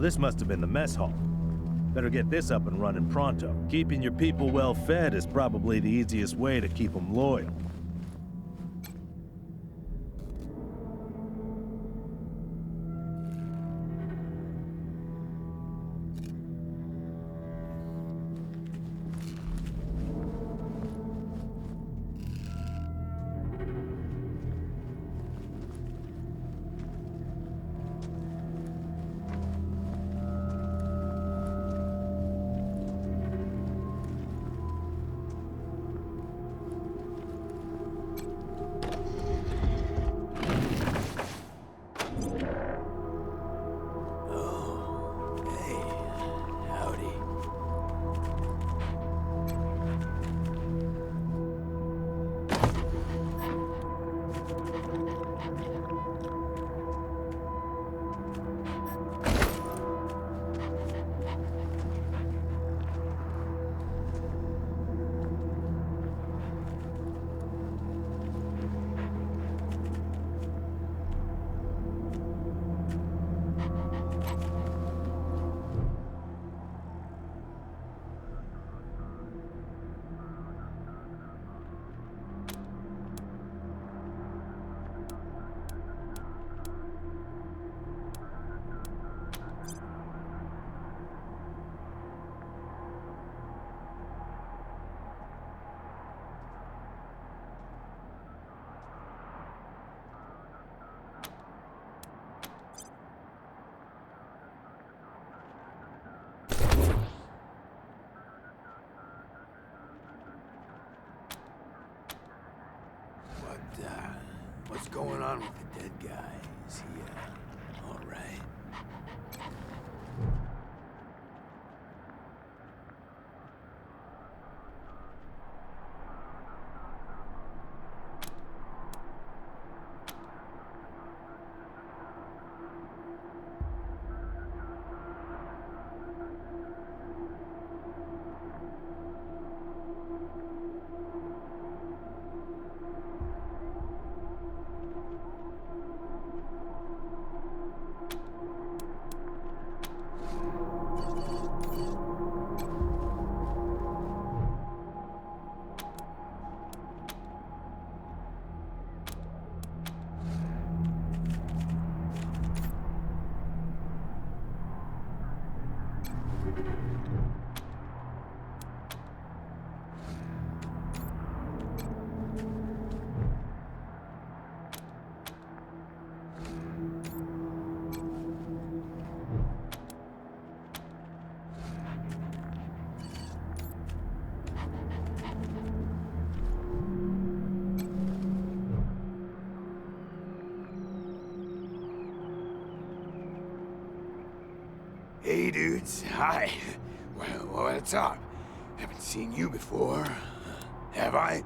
this must have been the mess hall. Better get this up and running pronto. Keeping your people well fed is probably the easiest way to keep them loyal. What's going on with the dead guy? Is he, all right? Hey, dudes. Hi. Well, what's up? Haven't seen you before. Have I?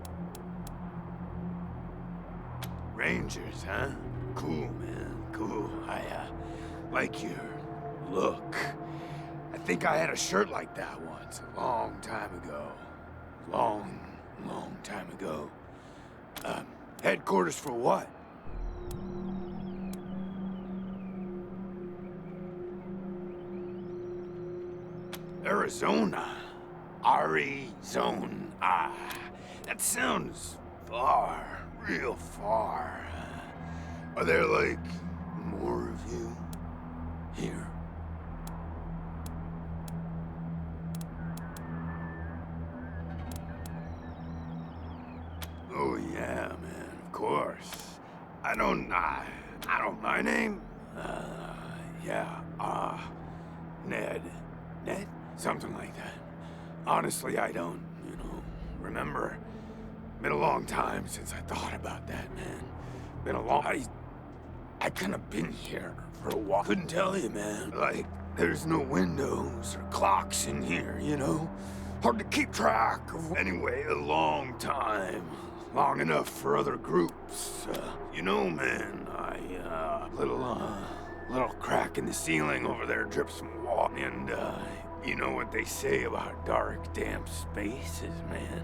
Rangers, huh? Cool, man. Cool. I, like your look. I think I had a shirt like that once, a long time ago. Long time ago. Headquarters for what? Arizona. Arizona. That sounds far, real far. Are there, like, more of you here? Oh, yeah, man, of course. My name? Ned. Ned? Something like that. Honestly, I don't, remember. Been a long time since I thought about that, man. Been a long... I kind of been here for a while. Couldn't tell you, man. Like, there's no windows or clocks in here, Hard to keep track of. Anyway, a long time. Long enough for other groups. Man, little crack in the ceiling over there drips some water. And, you know what they say about dark, damp spaces, man.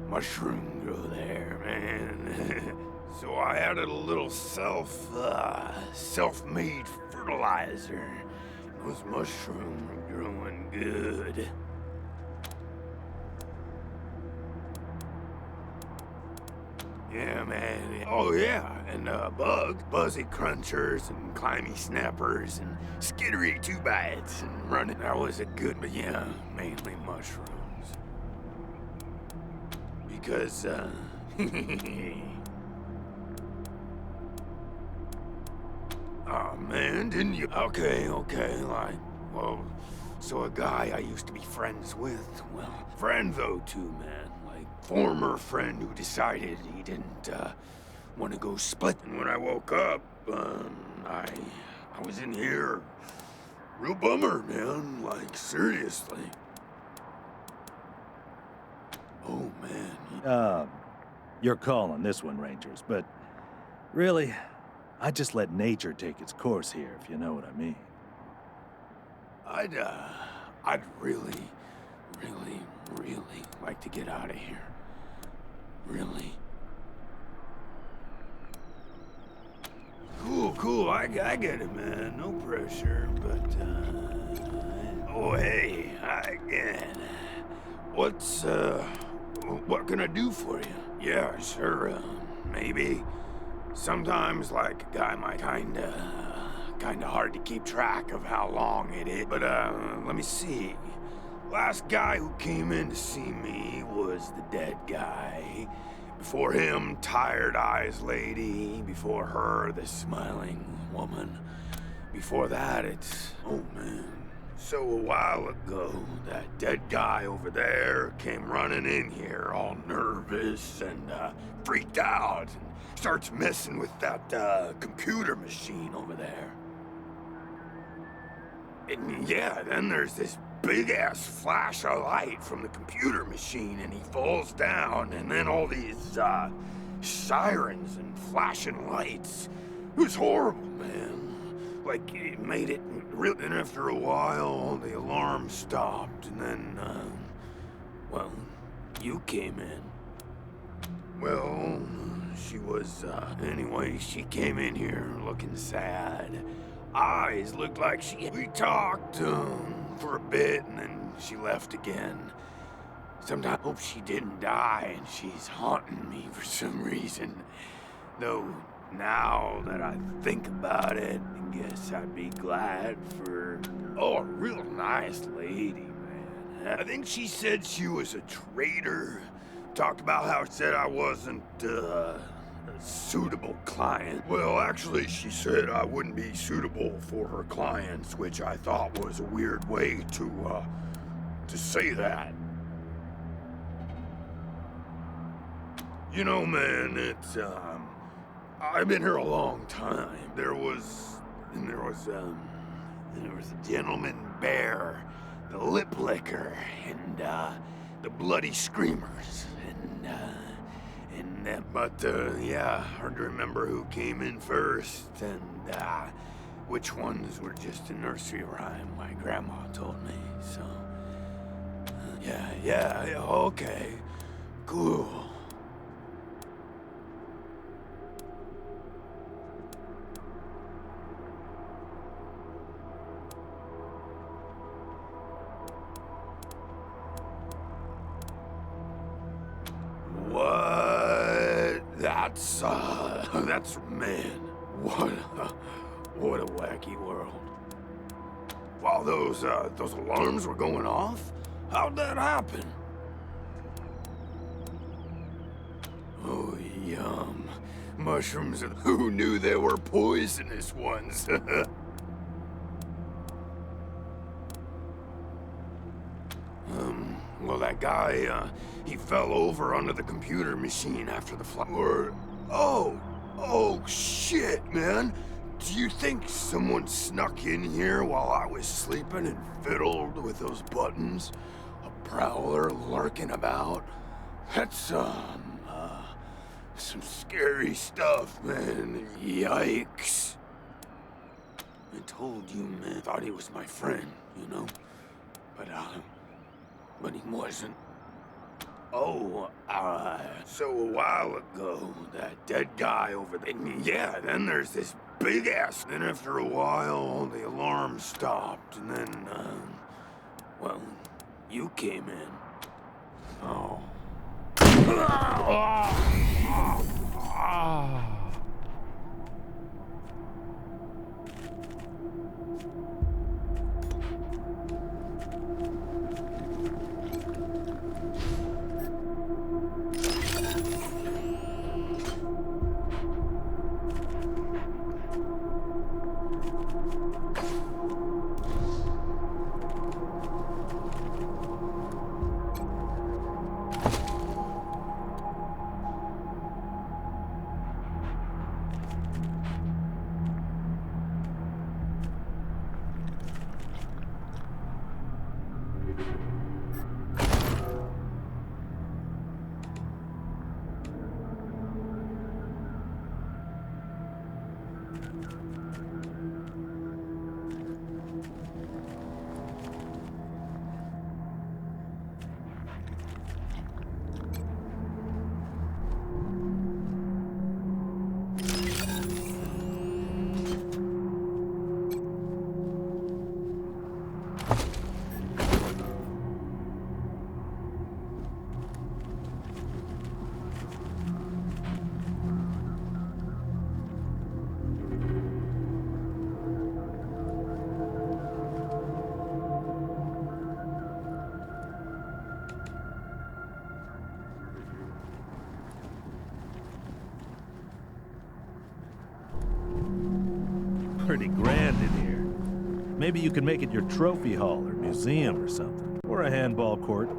Mushroom grow there, man. So I added a little self-made fertilizer. Those mushrooms are growing good. Yeah, man. Oh, yeah. And bugs, buzzy crunchers, and climby snappers, and skittery two-bites, and running. That was a good, but yeah, mainly mushrooms. Because, oh, man, didn't you? Okay, like, well, so a guy I used to be friends with, well, friend though, too, man. Like, former friend who decided he didn't, want to go split. And when I woke up, I was in here. Real bummer, man. Like, seriously. Oh, man. You're calling this one, Rangers, but really, I just let nature take its course here, if you know what I mean. I'd really, really like to get out of here. Really. Cool, I get it, man. No pressure, but, oh, hey, again. What can I do for you? Yeah, sure, maybe. Sometimes, like, a guy might kinda hard to keep track of how long it is. But, let me see. Last guy who came in to see me was the dead guy. Before him, Tired Eyes Lady. Before her, the Smiling Woman. Before that, it's... oh, man. So a while ago, that dead guy over there came running in here all nervous and, freaked out and starts messing with that, computer machine over there. And yeah, then there's this big-ass flash of light from the computer machine, and he falls down, and then all these, sirens and flashing lights. It was horrible, man. Like, it made it real. And after a while, the alarm stopped, and then, well, you came in. Well, she was, anyway, she came in here looking sad. Eyes looked like we talked, for a bit, and then she left again. Sometimes I hope she didn't die, and she's haunting me for some reason. Though, now that I think about it, I guess I'd be glad for... oh, a real nice lady, man. I think she said she was a traitor. Talked about how it said I wasn't, a suitable client. Well, actually, she said I wouldn't be suitable for her clients, which I thought was a weird way to say that. You know, man, it's, I've been here a long time. There was a gentleman bear, the lip licker, and, the bloody screamers, yeah, hard to remember who came in first, and, which ones were just a nursery rhyme my grandma told me, so, yeah, okay, cool. What? That's, man, what a wacky world. While those alarms were going off? How'd that happen? Oh, yum. Mushrooms, who knew they were poisonous ones? Well, that guy, he fell over onto the computer machine after the flood. Oh, shit, man. Do you think someone snuck in here while I was sleeping and fiddled with those buttons? A prowler lurking about? That's, some scary stuff, man. Yikes. I told you, man. Thought he was my friend, you know? But he wasn't. Oh, so a while ago, that dead guy over there. Yeah, then there's this big ass. Then after a while, the alarm stopped, and then, well, you came in. Oh. Pretty grand in here. Maybe you can make it your trophy hall or museum or something. Or a handball court.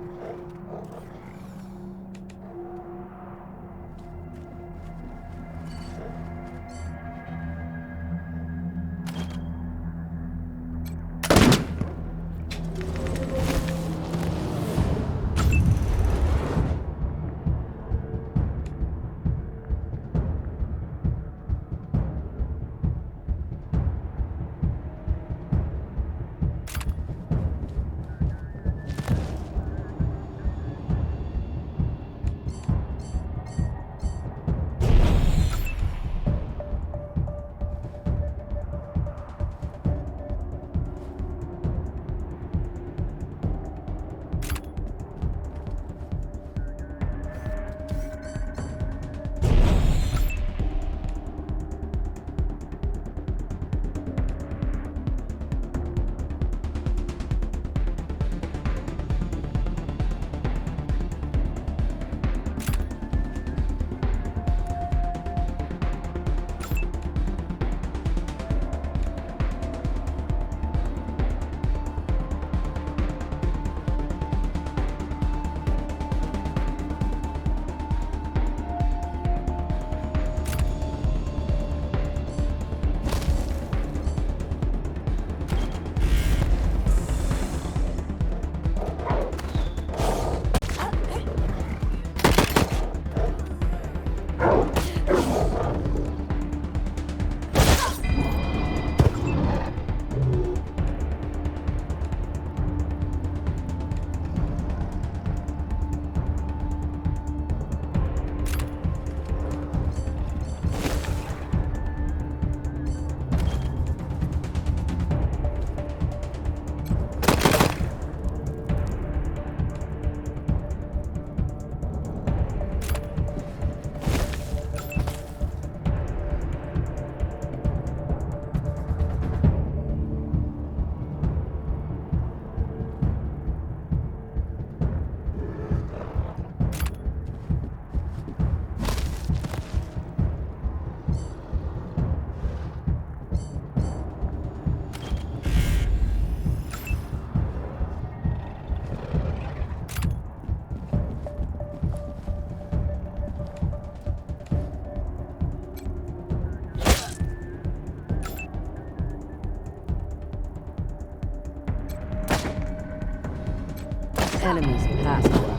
Enemies pass by.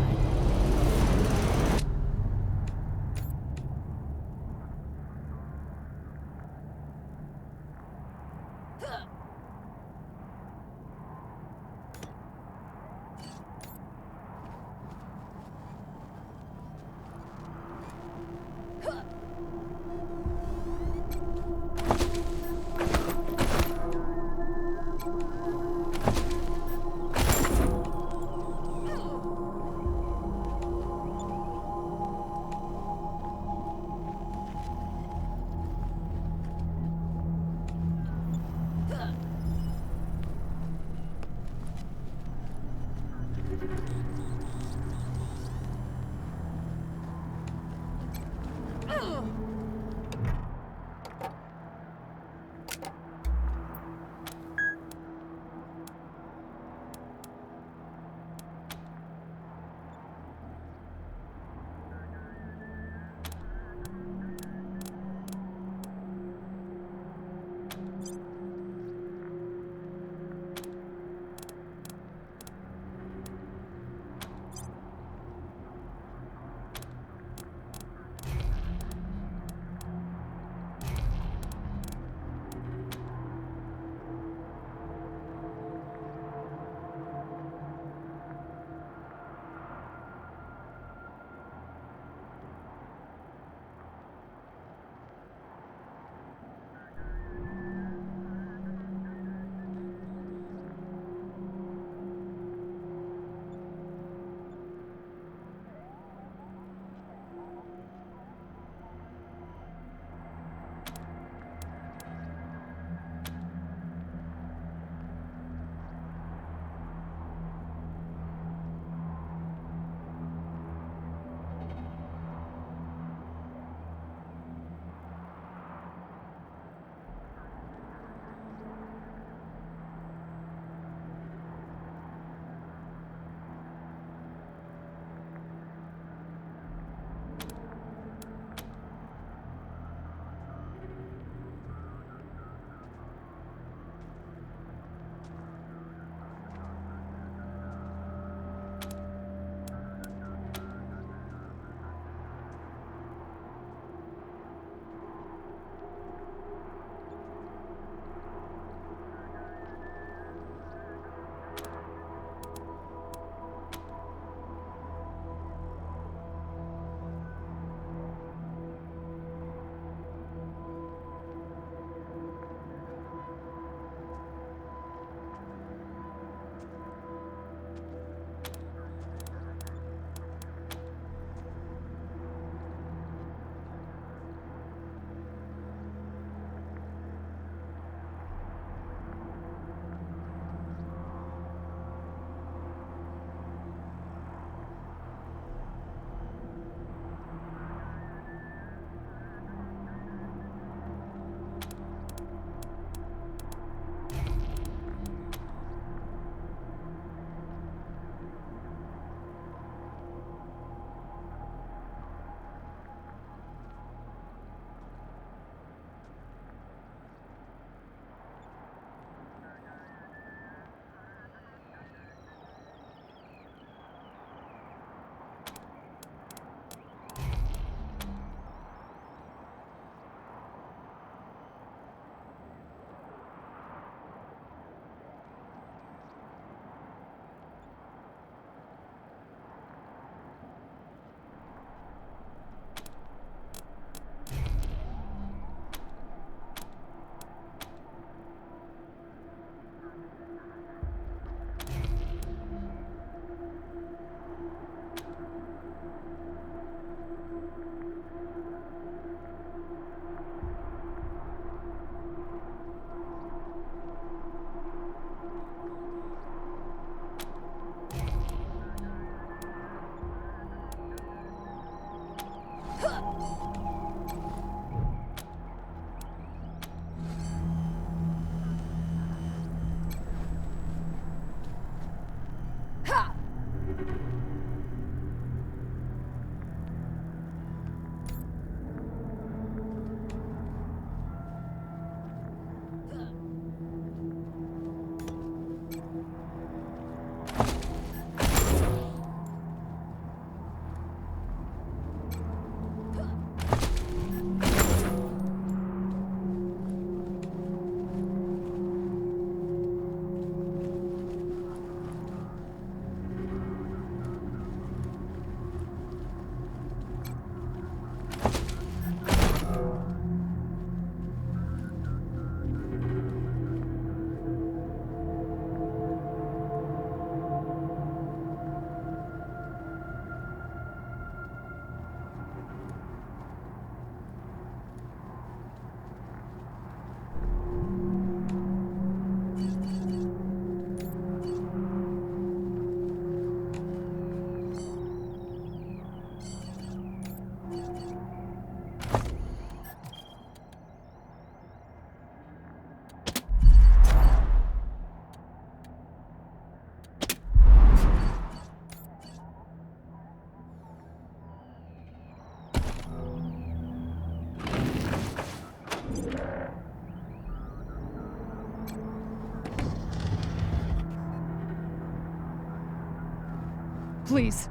Please,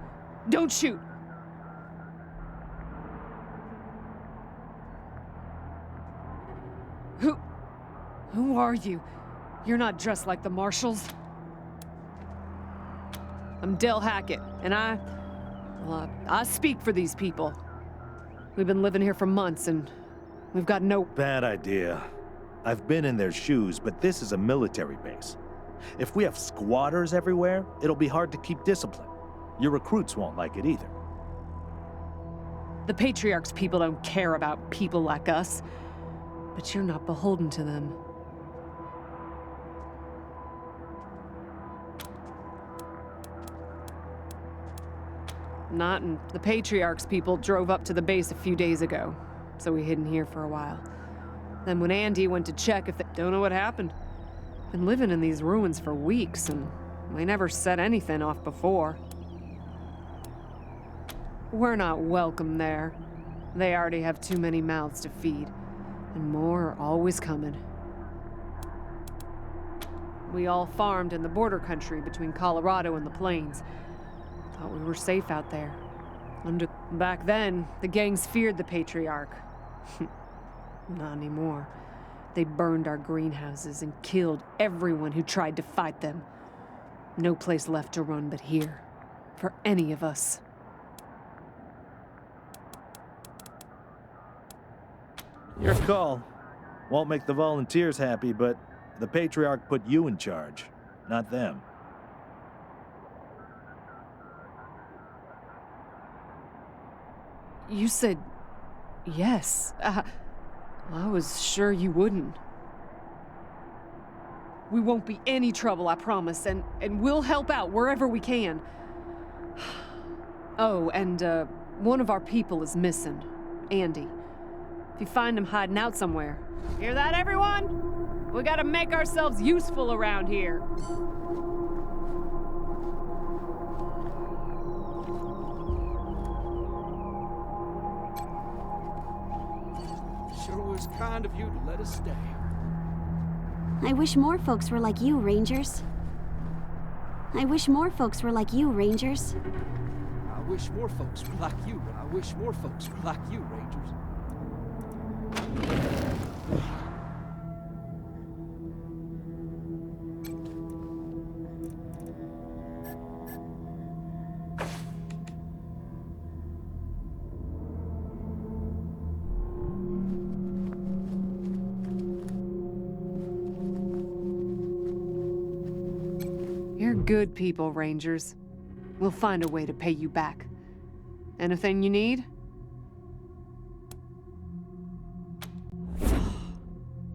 don't shoot. Who are you? You're not dressed like the marshals. I'm Del Hackett, and I speak for these people. We've been living here for months, and we've got no... Bad idea. I've been in their shoes, but this is a military base. If we have squatters everywhere, it'll be hard to keep discipline. Your recruits won't like it either. The Patriarch's people don't care about people like us, but you're not beholden to them. Not, and the Patriarch's people drove up to the base a few days ago, so we hid in here for a while. Then when Andy went to check if they... Don't know what happened. Been living in these ruins for weeks, and we never set anything off before. We're not welcome there. They already have too many mouths to feed, and more are always coming. We all farmed in the border country between Colorado and the plains. Thought we were safe out there. Back then, the gangs feared the Patriarch. Not anymore. They burned our greenhouses and killed everyone who tried to fight them. No place left to run but here, for any of us. Your call. Won't make the volunteers happy, but the Patriarch put you in charge, not them. You said yes. I was sure you wouldn't. We won't be any trouble, I promise, and we'll help out wherever we can. Oh, and one of our people is missing, Andy. If you find him hiding out somewhere. Hear that, everyone? We gotta make ourselves useful around here. Sure was kind of you to let us stay. I wish more folks were like you, Rangers. I wish more folks were like you, Rangers. I wish more folks were like you, and I wish more folks were like you, Rangers. You're good people, Rangers. We'll find a way to pay you back. Anything you need?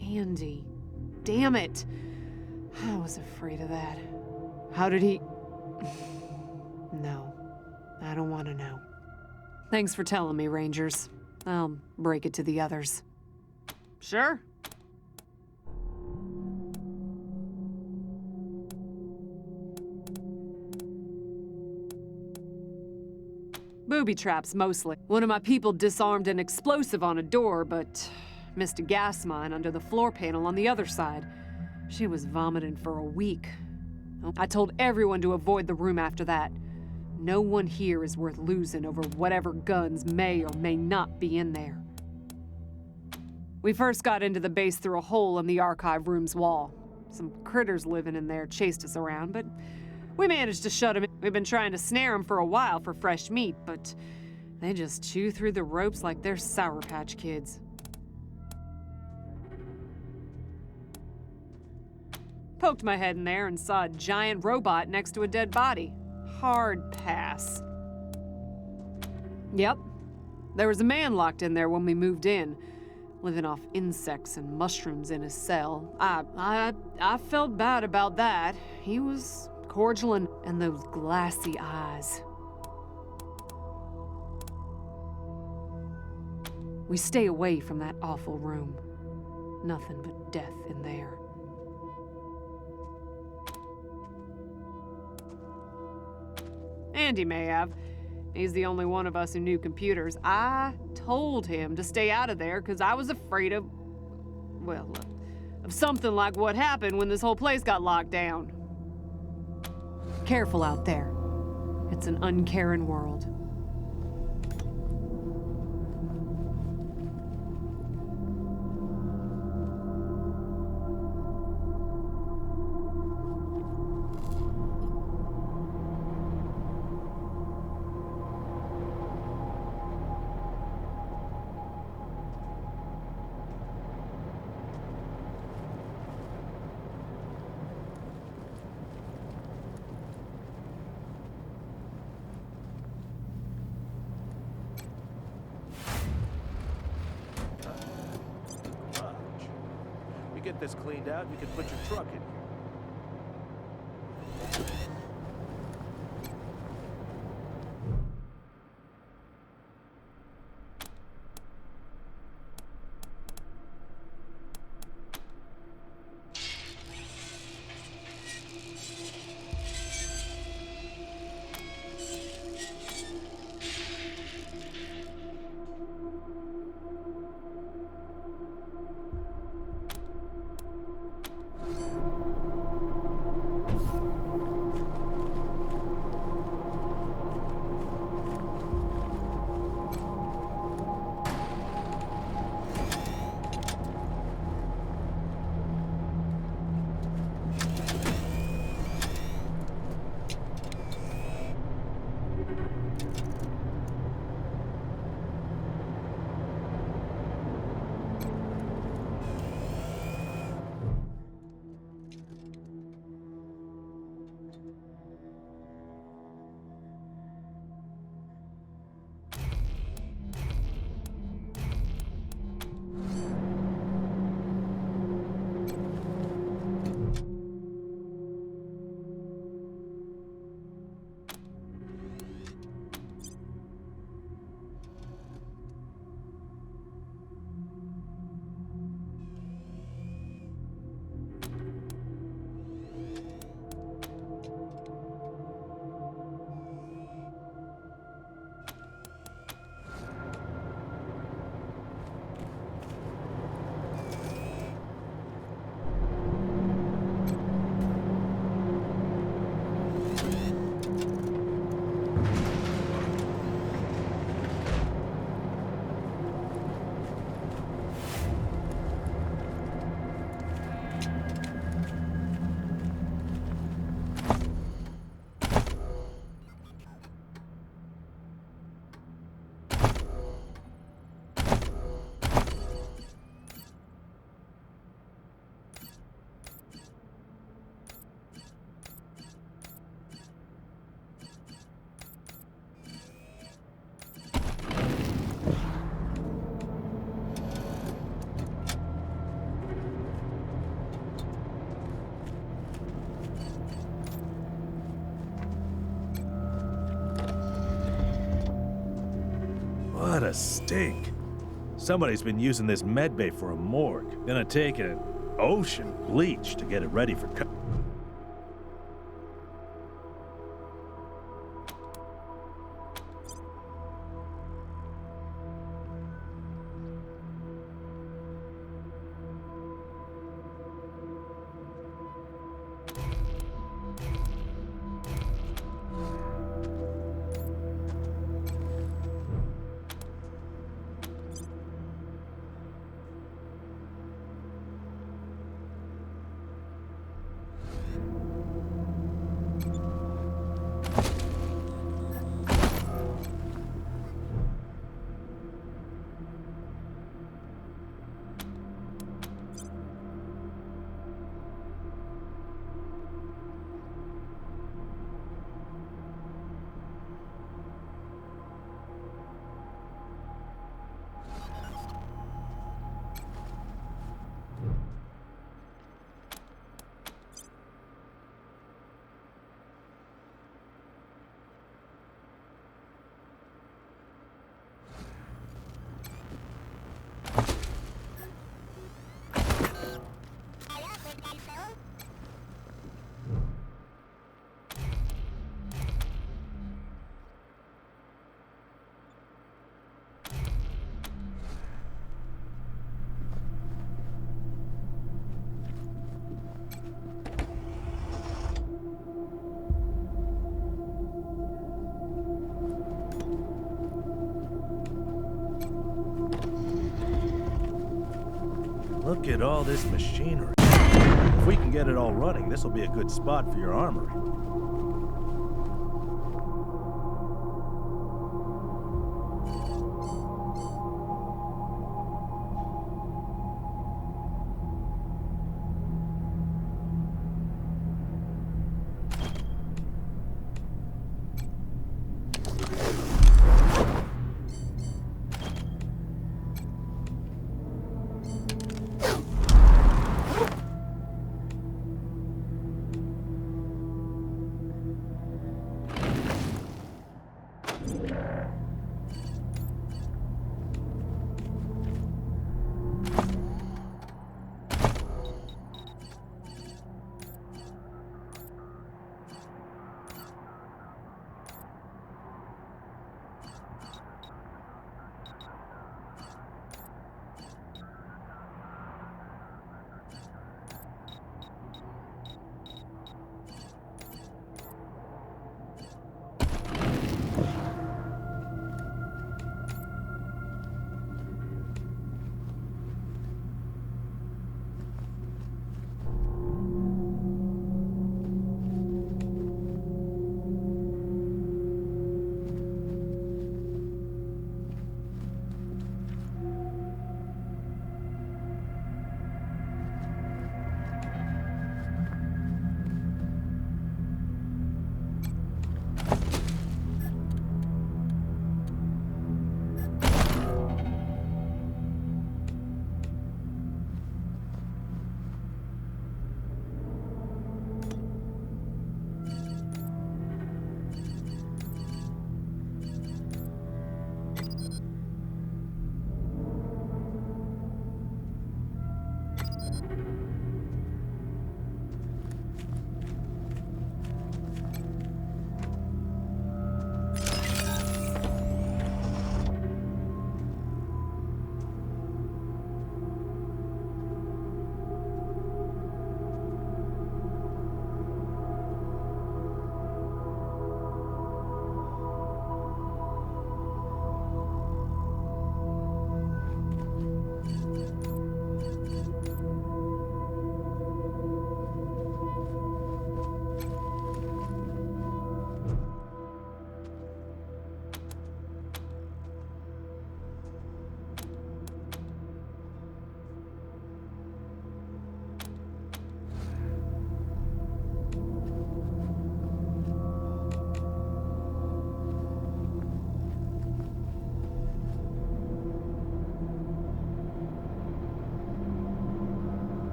Andy. Damn it. I was afraid of that. How did he... No. I don't want to know. Thanks for telling me, Rangers. I'll break it to the others. Sure. Booby traps, mostly. One of my people disarmed an explosive on a door, but missed a gas mine under the floor panel on the other side. She was vomiting for a week. I told everyone to avoid the room after that. No one here is worth losing over whatever guns may or may not be in there. We first got into the base through a hole in the archive room's wall. Some critters living in there chased us around, but we managed to shut them in. We've been trying to snare them for a while for fresh meat, but they just chew through the ropes like they're Sour Patch Kids. Poked my head in there and saw a giant robot next to a dead body. Hard pass. Yep. There was a man locked in there when we moved in, living off insects and mushrooms in his cell. I felt bad about that. He was cordial and those glassy eyes. We stay away from that awful room. Nothing but death in there. Andy may have. He's the only one of us who knew computers. I told him to stay out of there because I was afraid of, well, of something like what happened when this whole place got locked down. Careful out there. It's an uncaring world. We get this cleaned out, you can put your truck in here. What a stink. Somebody's been using this medbay for a morgue. Gonna take an ocean bleach to get it ready for Look at all this machinery. If we can get it all running, this will be a good spot for your armory.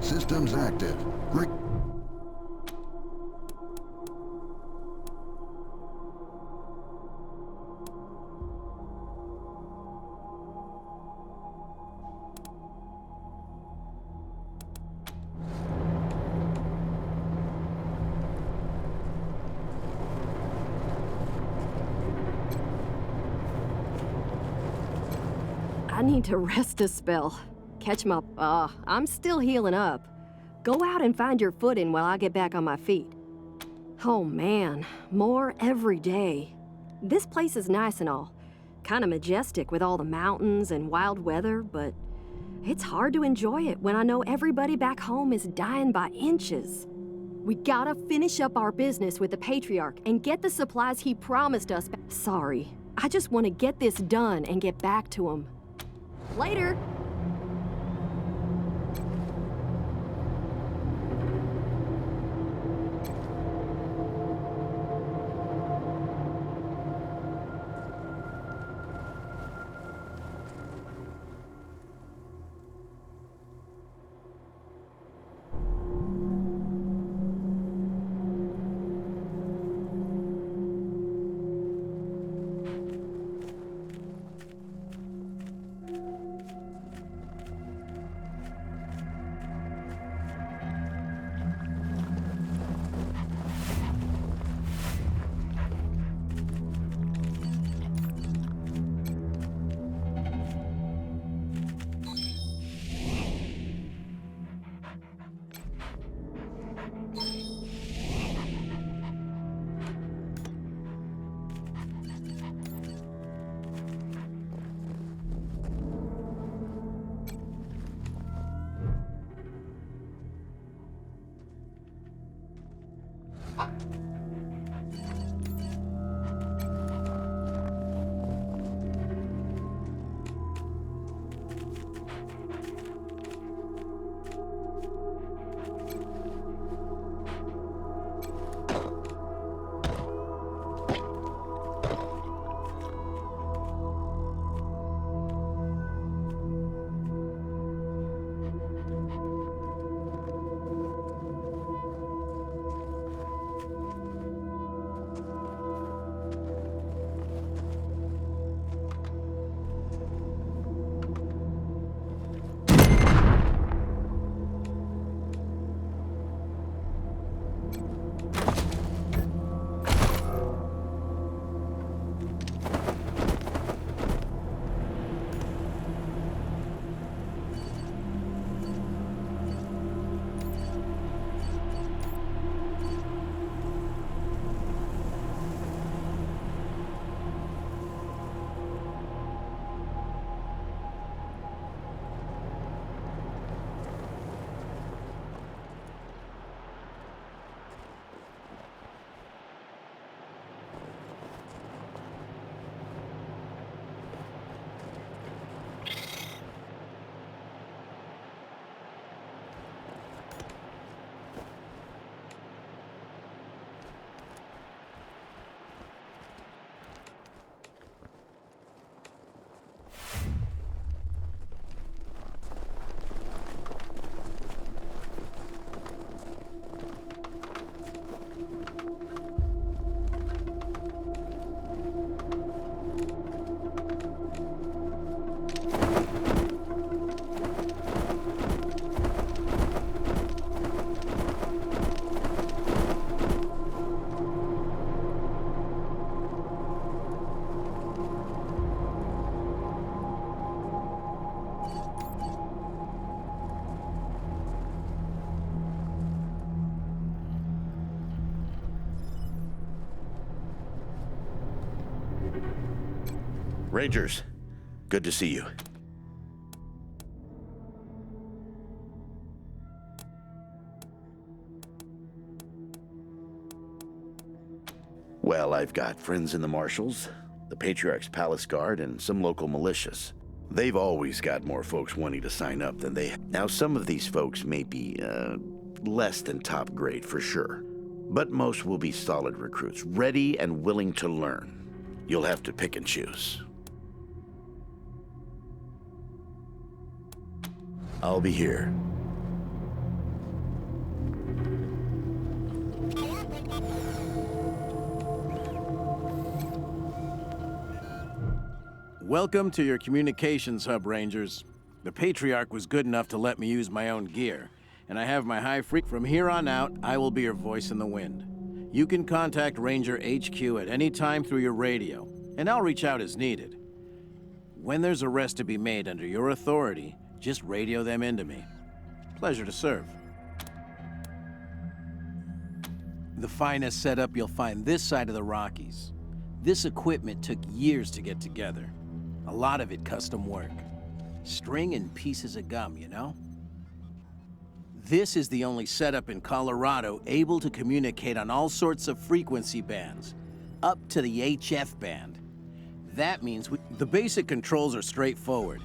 Systems active. I need to rest a spell. Catch my... I'm still healing up. Go out and find your footing while I get back on my feet. Oh man, more every day. This place is nice and all. Kinda majestic with all the mountains and wild weather, but it's hard to enjoy it when I know everybody back home is dying by inches. We gotta finish up our business with the Patriarch and get the supplies he promised us. Sorry, I just want to get this done and get back to him. Later! Rangers, good to see you. Well, I've got friends in the Marshals, the Patriarch's Palace Guard, and some local militias. They've always got more folks wanting to sign up than they... Now, some of these folks may be, less than top grade for sure. But most will be solid recruits, ready and willing to learn. You'll have to pick and choose. I'll be here. Welcome to your communications hub, Rangers. The Patriarch was good enough to let me use my own gear, and I have my high freak. From here on out, I will be your voice in the wind. You can contact Ranger HQ at any time through your radio, and I'll reach out as needed. When there's a arrest to be made under your authority, just radio them into me. Pleasure to serve. The finest setup you'll find this side of the Rockies. This equipment took years to get together. A lot of it custom work. String and pieces of gum, you know? This is the only setup in Colorado able to communicate on all sorts of frequency bands, up to the HF band. That means the basic controls are straightforward.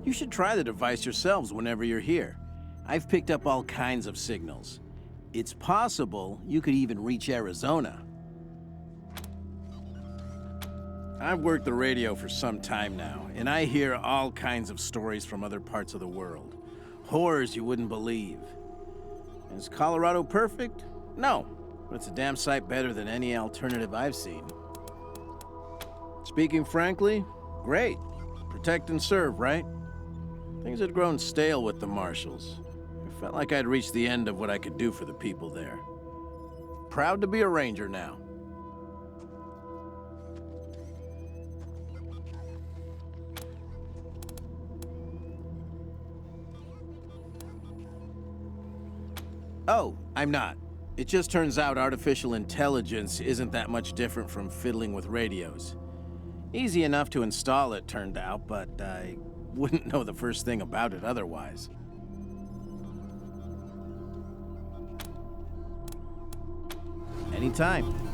You should try the device yourselves whenever you're here. I've picked up all kinds of signals. It's possible you could even reach Arizona. I've worked the radio for some time now, and I hear all kinds of stories from other parts of the world. Horrors you wouldn't believe. Is Colorado perfect? No, but it's a damn sight better than any alternative I've seen. Speaking frankly, great. Protect and serve, right? Things had grown stale with the Marshals. I felt like I'd reached the end of what I could do for the people there. Proud to be a Ranger now. Oh, I'm not. It just turns out artificial intelligence isn't that much different from fiddling with radios. Easy enough to install, it turned out, but I wouldn't know the first thing about it otherwise. Anytime.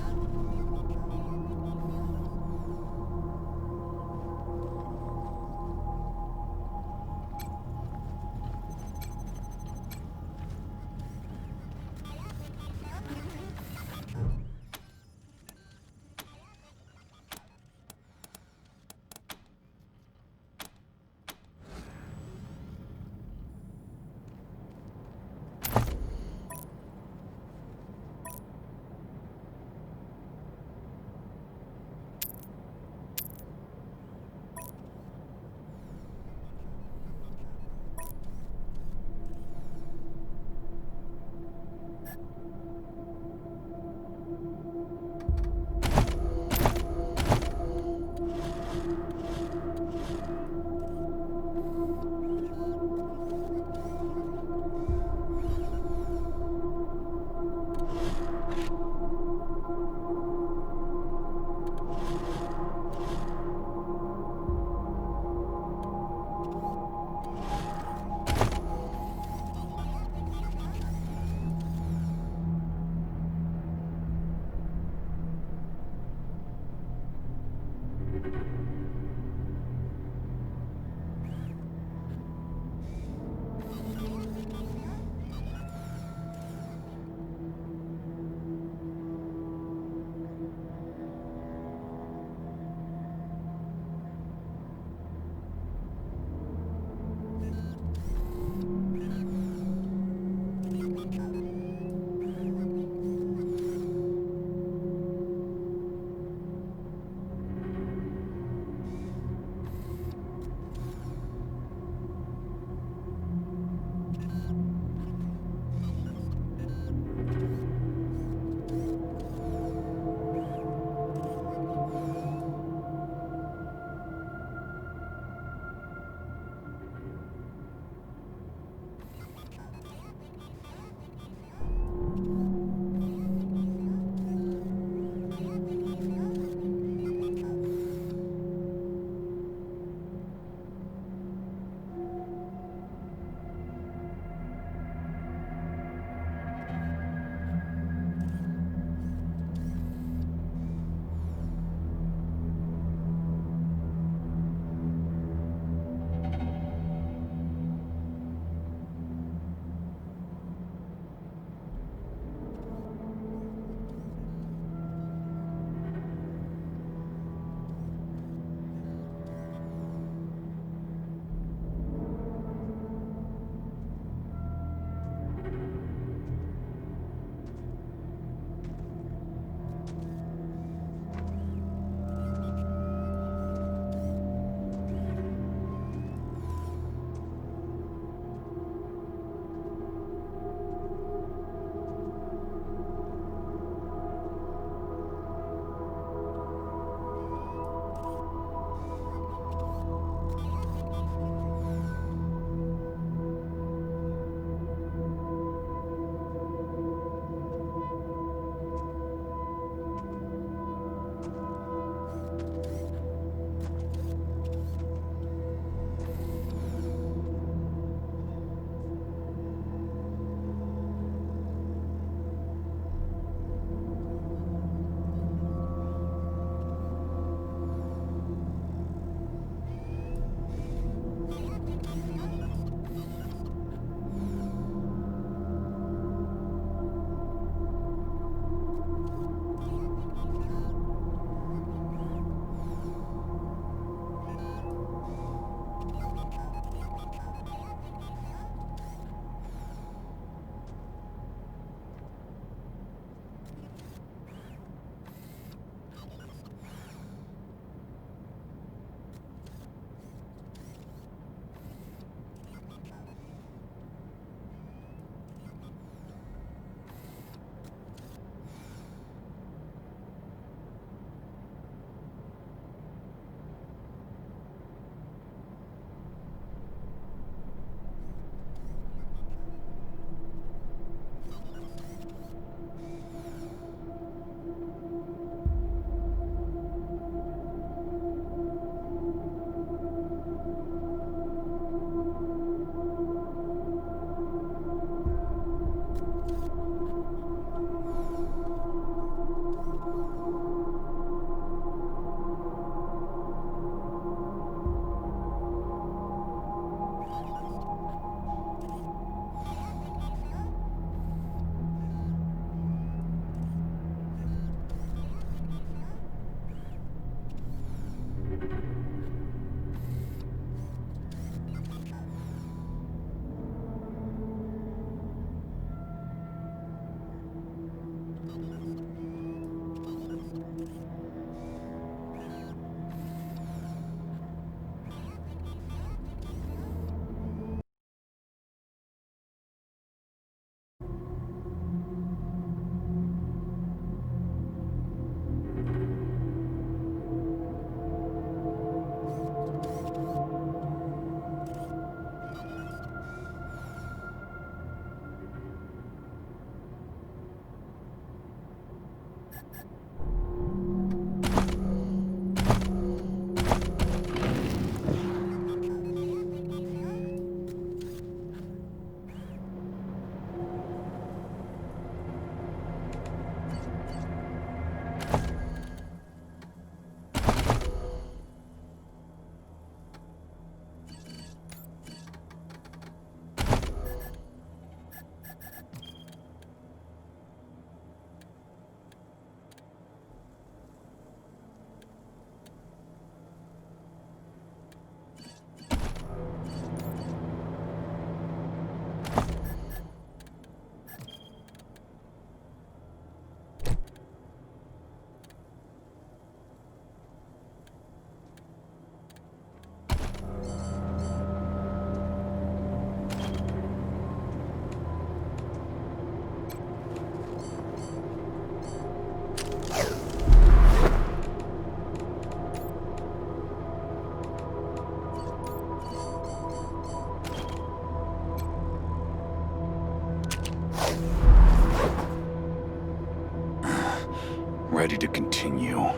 Ready to continue.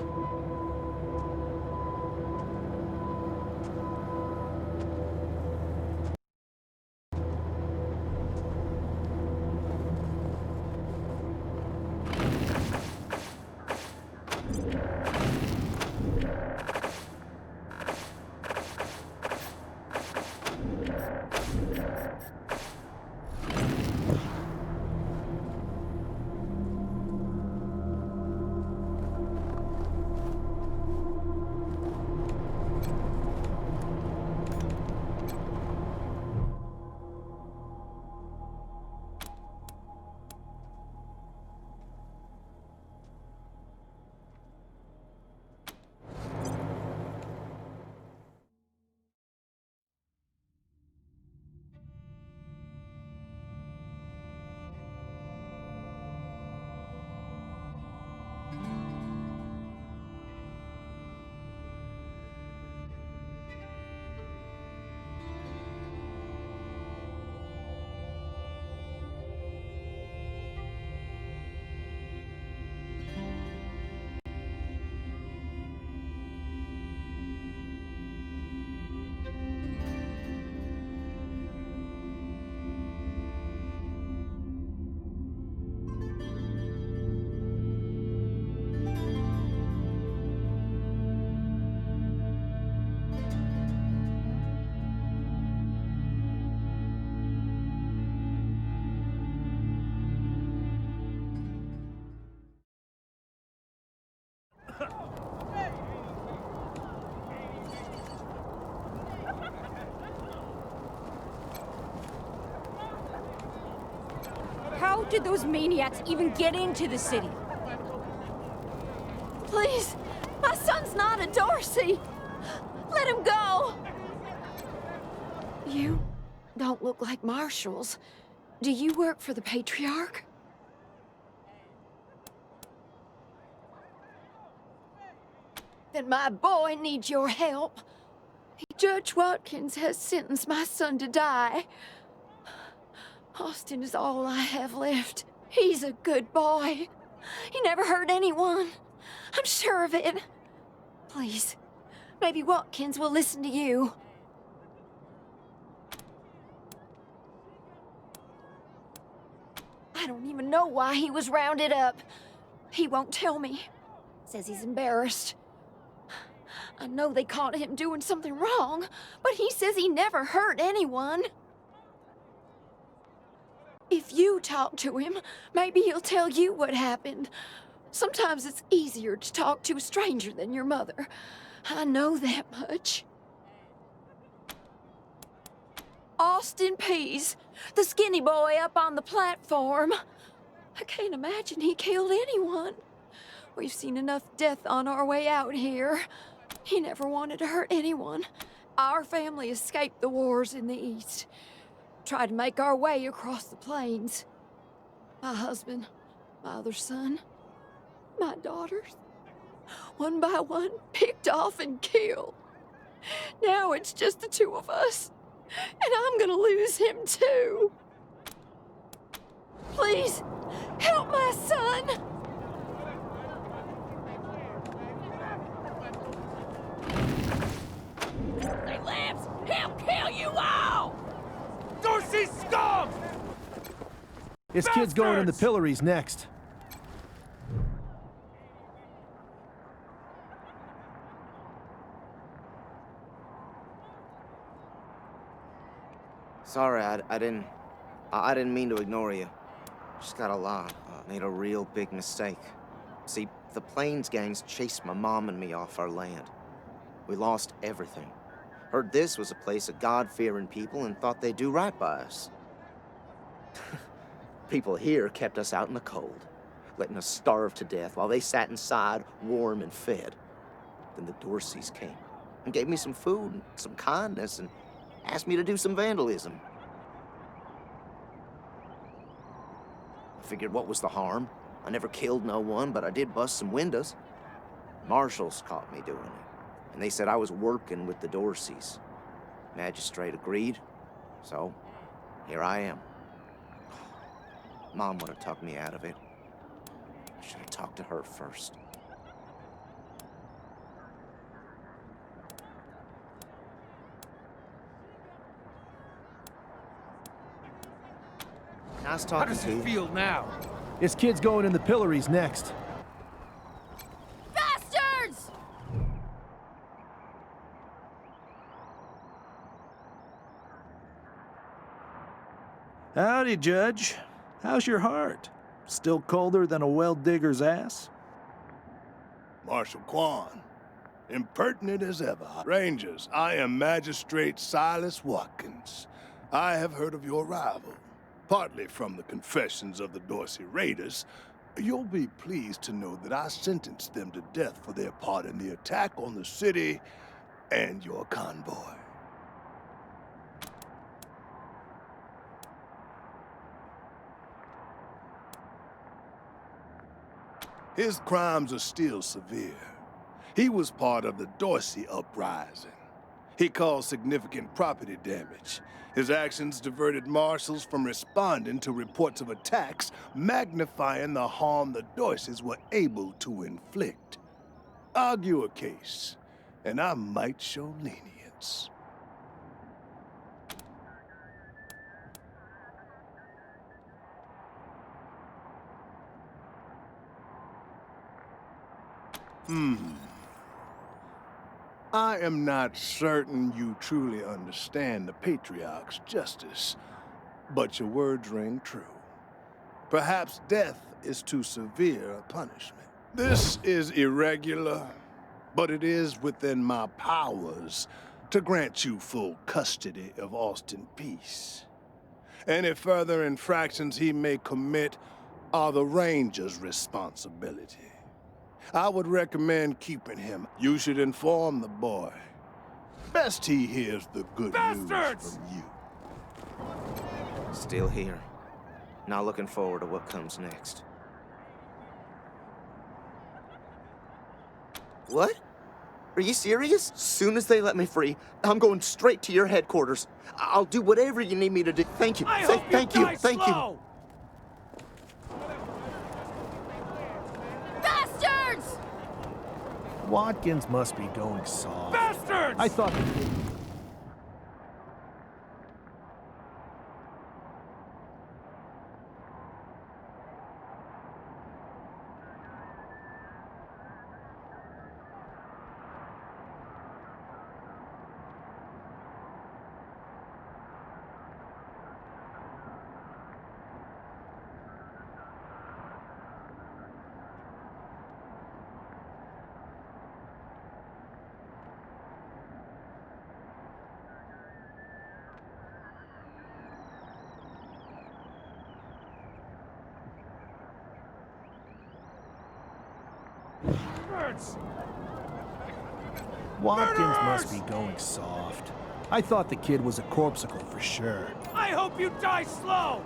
How did those maniacs even get into the city? Please, my son's not a Dorsey. Let him go. You don't look like marshals. Do you work for the Patriarch? Then my boy needs your help. Judge Watkins has sentenced my son to die. Austin is all I have left. He's a good boy. He never hurt anyone. I'm sure of it. Please, maybe Watkins will listen to you. I don't even know why he was rounded up. He won't tell me. Says he's embarrassed. I know they caught him doing something wrong, but he says he never hurt anyone. If you talk to him, maybe he'll tell you what happened. Sometimes it's easier to talk to a stranger than your mother. I know that much. Austin Pease, the skinny boy up on the platform. I can't imagine he killed anyone. We've seen enough death on our way out here. He never wanted to hurt anyone. Our family escaped the wars in the East. Tried to make our way across the plains. My husband, my other son, my daughters, one by one, picked off and killed. Now it's just the two of us, and I'm gonna lose him too. Please, help my son! Hey, Lance, he'll kill you all! Dorsey scum! This kid's going in the pillories next. Sorry, I didn't mean to ignore you. Just got a lot. Made a real big mistake. See, the Plains gangs chased my mom and me off our land. We lost everything. Heard this was a place of God-fearing people and thought they'd do right by us. People here kept us out in the cold, letting us starve to death while they sat inside, warm and fed. Then the Dorseys came and gave me some food and some kindness and asked me to do some vandalism. I figured what was the harm? I never killed no one, but I did bust some windows. Marshals caught me doing it, and they said I was working with the Dorseys. Magistrate agreed, so here I am. Mom would have talked me out of it. I should have talked to her first. Nice How talking does to it you. feel now? This kid's going in the pillories next. Bastards! Howdy, Judge. How's your heart? Still colder than a well digger's ass? Marshal Quan, impertinent as ever. Rangers, I am Magistrate Silas Watkins. I have heard of your arrival, partly from the confessions of the Dorsey Raiders. You'll be pleased to know that I sentenced them to death for their part in the attack on the city and your convoy. His crimes are still severe. He was part of the Dorsey uprising. He caused significant property damage. His actions diverted marshals from responding to reports of attacks, magnifying the harm the Dorseys were able to inflict. Argue a case, and I might show lenience. I am not certain you truly understand the Patriarch's justice, but your words ring true. Perhaps death is too severe a punishment. This is irregular, but it is within my powers to grant you full custody of Austin Pease. Any further infractions he may commit are the Ranger's responsibility. I would recommend keeping him. You should inform the boy. Best he hears the good news from you. Still here. Not looking forward to what comes next. What? Are you serious? Soon as they let me free, I'm going straight to your headquarters. I'll do whatever you need me to do. Thank you. Thank you. Thank you. Bastards! Watkins must be going soft. Bastards! I thought... Bastards! Watkins must be going soft. I thought the kid was a corpsicle for sure. I hope you die slow!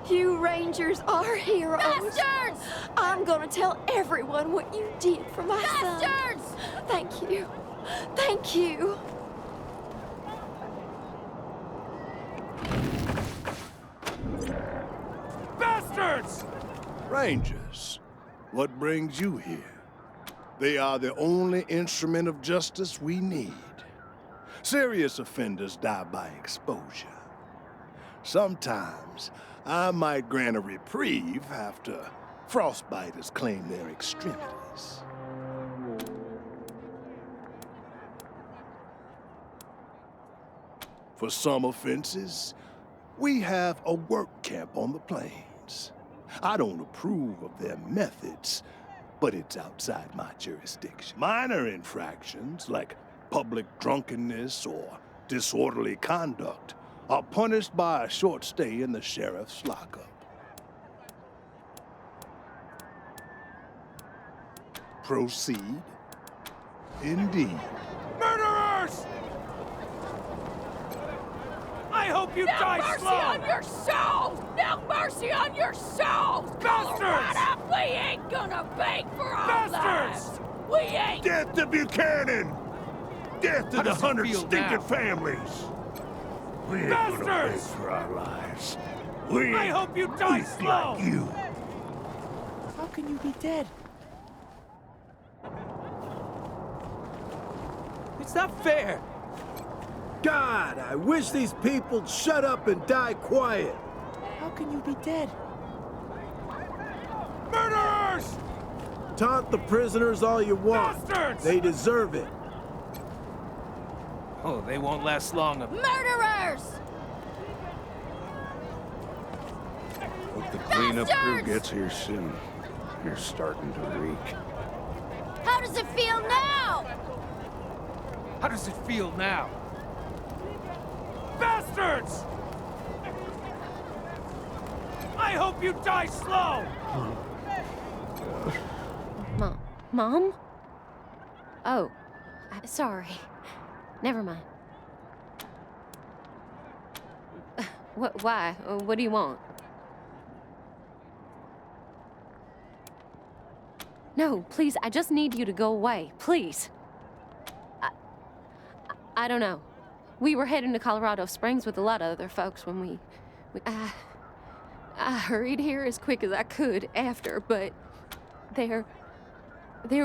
You Rangers are heroes. Bastards! I'm gonna tell everyone what you did for my son. Bastards! Thank you. Thank you. Bastards! Rangers, what brings you here? They are the only instrument of justice we need. Serious offenders die by exposure. Sometimes, I might grant a reprieve after frostbiters claim their extremities. For some offenses, we have a work camp on the plains. I don't approve of their methods, but it's outside my jurisdiction. Minor infractions, like public drunkenness or disorderly conduct, are punished by a short stay in the sheriff's lockup. Proceed. Indeed. Murderers! I hope you die mercy slow! on your souls! No mercy on your souls! Bastards! Colorado, we ain't gonna beg for our Bastards! lives! We ain't... Death to Buchanan! Death to How the does it 100 feel stinking now? families! We ain't gonna beg Bastards! for our lives. We I ain't hope you die weak slow! like you. How can you be dead? It's not fair! God, I wish these people'd shut up and die quiet. How can you be dead? Murderers! Taunt the prisoners all you want. Bastards! They deserve it. Oh, they won't last long. Murderers! Hope the cleanup crew Bastards! gets here soon. You're starting to reek. How does it feel now? How does it feel now? Bastards! I hope you die slow! Mom? Oh, sorry. Never mind. Why? What do you want? No, please, I just need you to go away. Please. I don't know. We were heading to Colorado Springs with a lot of other folks when I hurried here as quick as I could after, but there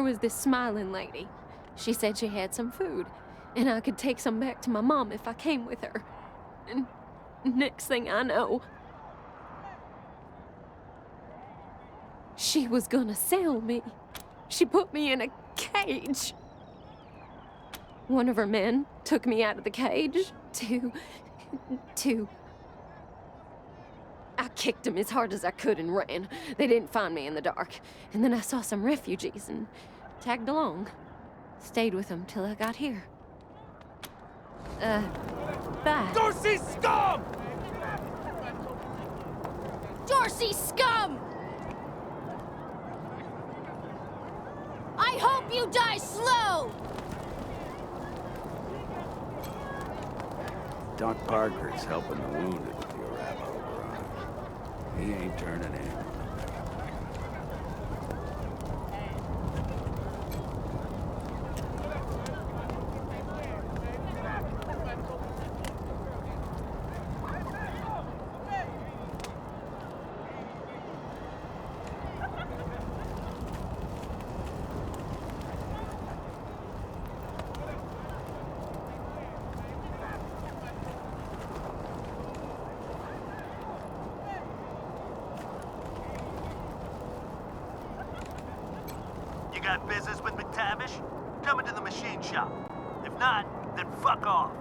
was this smiling lady. She said she had some food, and I could take some back to my mom if I came with her. And next thing I know, she was gonna sell me. She put me in a cage. One of her men took me out of the cage to... I kicked him as hard as I could and ran. They didn't find me in the dark. And then I saw some refugees and tagged along. Stayed with them till I got here. Bye. Dorsey scum! Dorsey scum! I hope you die slow! Doc Parker's helping the wounded with the Arapaho Barrage. He ain't turning in. You got business with McTavish? Come into the machine shop. If not, then fuck off.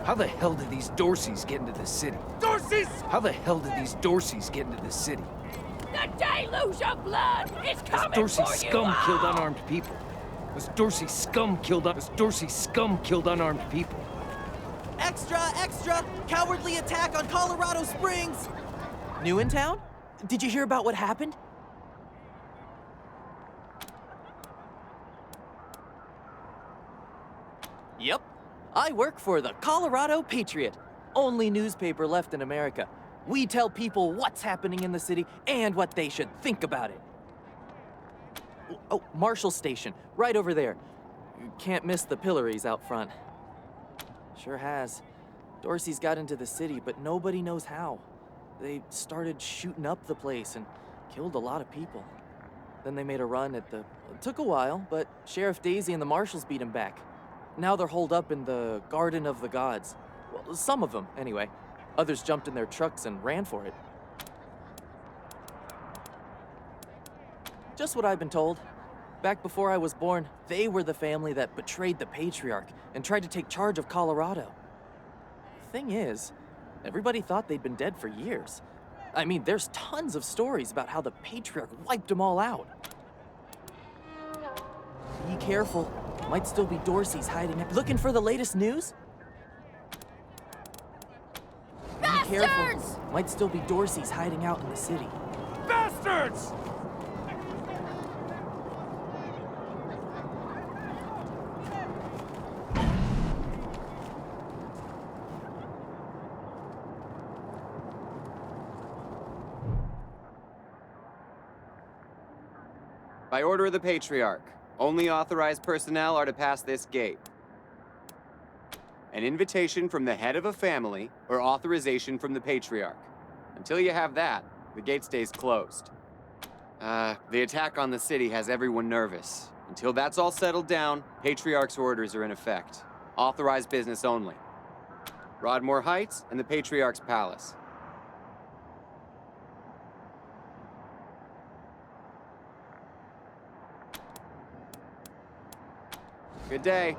How the hell did these Dorseys get into the city? Dorsey's! How the hell did these Dorseys get into the city? The deluge of blood is coming Dorsey for you scum killed all! unarmed people. This Dorsey scum killed unarmed people. Extra, extra! Cowardly attack on Colorado Springs! New in town? Did you hear about what happened? Yep. I work for the Colorado Patriot, only newspaper left in America. We tell people what's happening in the city and what they should think about it. Oh, Marshall Station, right over there. You can't miss the pillories out front. Sure has. Dorsey's got into the city, but nobody knows how. They started shooting up the place and killed a lot of people. Then they made a run at the... It took a while, but Sheriff Daisy and the Marshals beat him back. Now they're holed up in the Garden of the Gods. Well, some of them, anyway. Others jumped in their trucks and ran for it. Just what I've been told. Back before I was born, they were the family that betrayed the Patriarch and tried to take charge of Colorado. The thing is, everybody thought they'd been dead for years. I mean, there's tons of stories about how the Patriarch wiped them all out. Be careful. Might still be Dorsey's hiding up. Looking for the latest news? Be careful. Might still be Dorsey's hiding out in the city. Bastards! By order of the Patriarch, only authorized personnel are to pass this gate. An invitation from the head of a family or authorization from the Patriarch. Until you have that, the gate stays closed. The attack on the city has everyone nervous. Until that's all settled down, Patriarch's orders are in effect. Authorized business only. Broadmoor Heights and the Patriarch's Palace. Good day.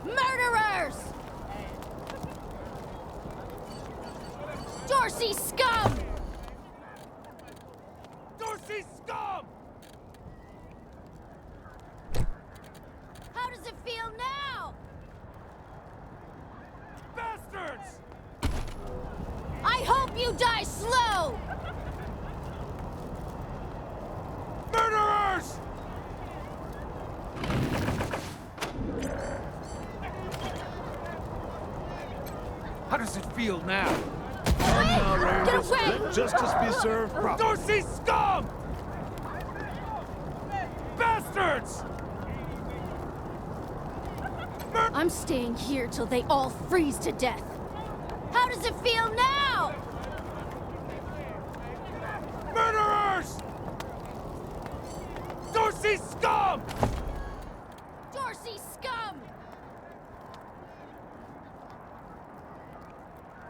Murderers! Dorsey scum! Dorsey scum! How does it feel now? Bastards! I hope you die slow! Murderers! How does it feel now? Get away! Let justice be served properly. Dorsey scum! Bastards! I'm staying here till they all freeze to death. How does it feel now? Murderers! Dorsey scum! Dorsey scum!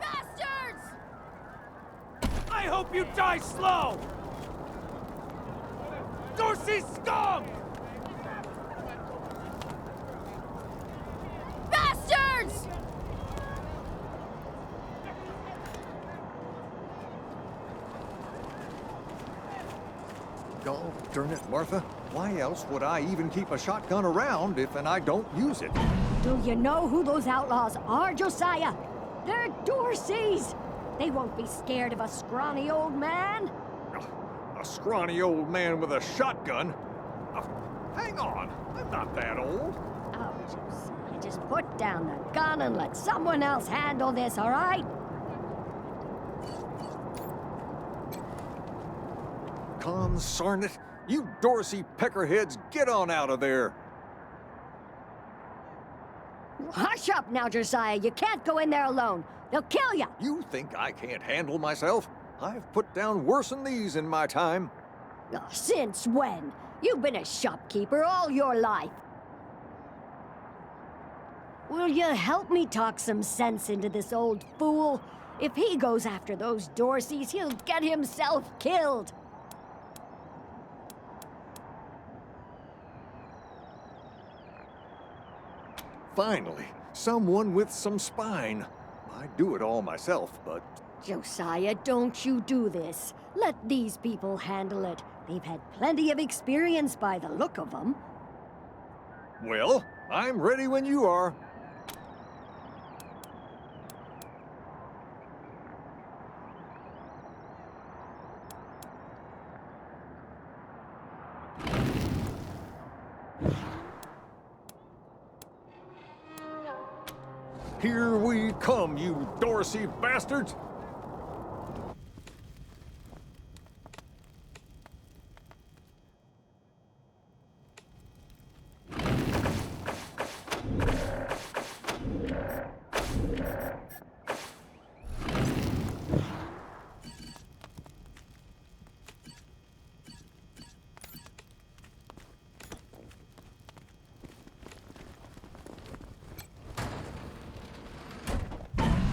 Bastards! I hope you die slow! Dorsey scum! Bastards! God darn it, Martha. Why else would I even keep a shotgun around if I don't use it? Do you know who those outlaws are, Josiah? They're Dorseys! They won't be scared of a scrawny old man. A scrawny old man with a shotgun? Hang on, I'm not that old. Oh, Josiah, just put down the gun and let someone else handle this, all right? Consarn it. You Dorsey peckerheads, get on out of there. Hush up now, Josiah. You can't go in there alone. They'll kill you. You think I can't handle myself? I've put down worse than these in my time. Since when? You've been a shopkeeper all your life. Will you help me talk some sense into this old fool? If he goes after those Dorseys, he'll get himself killed. Finally, someone with some spine. I'd do it all myself, but... Josiah, don't you do this. Let these people handle it. They've had plenty of experience by the look of them. Well, I'm ready when you are. Here we come, you Dorsey bastards!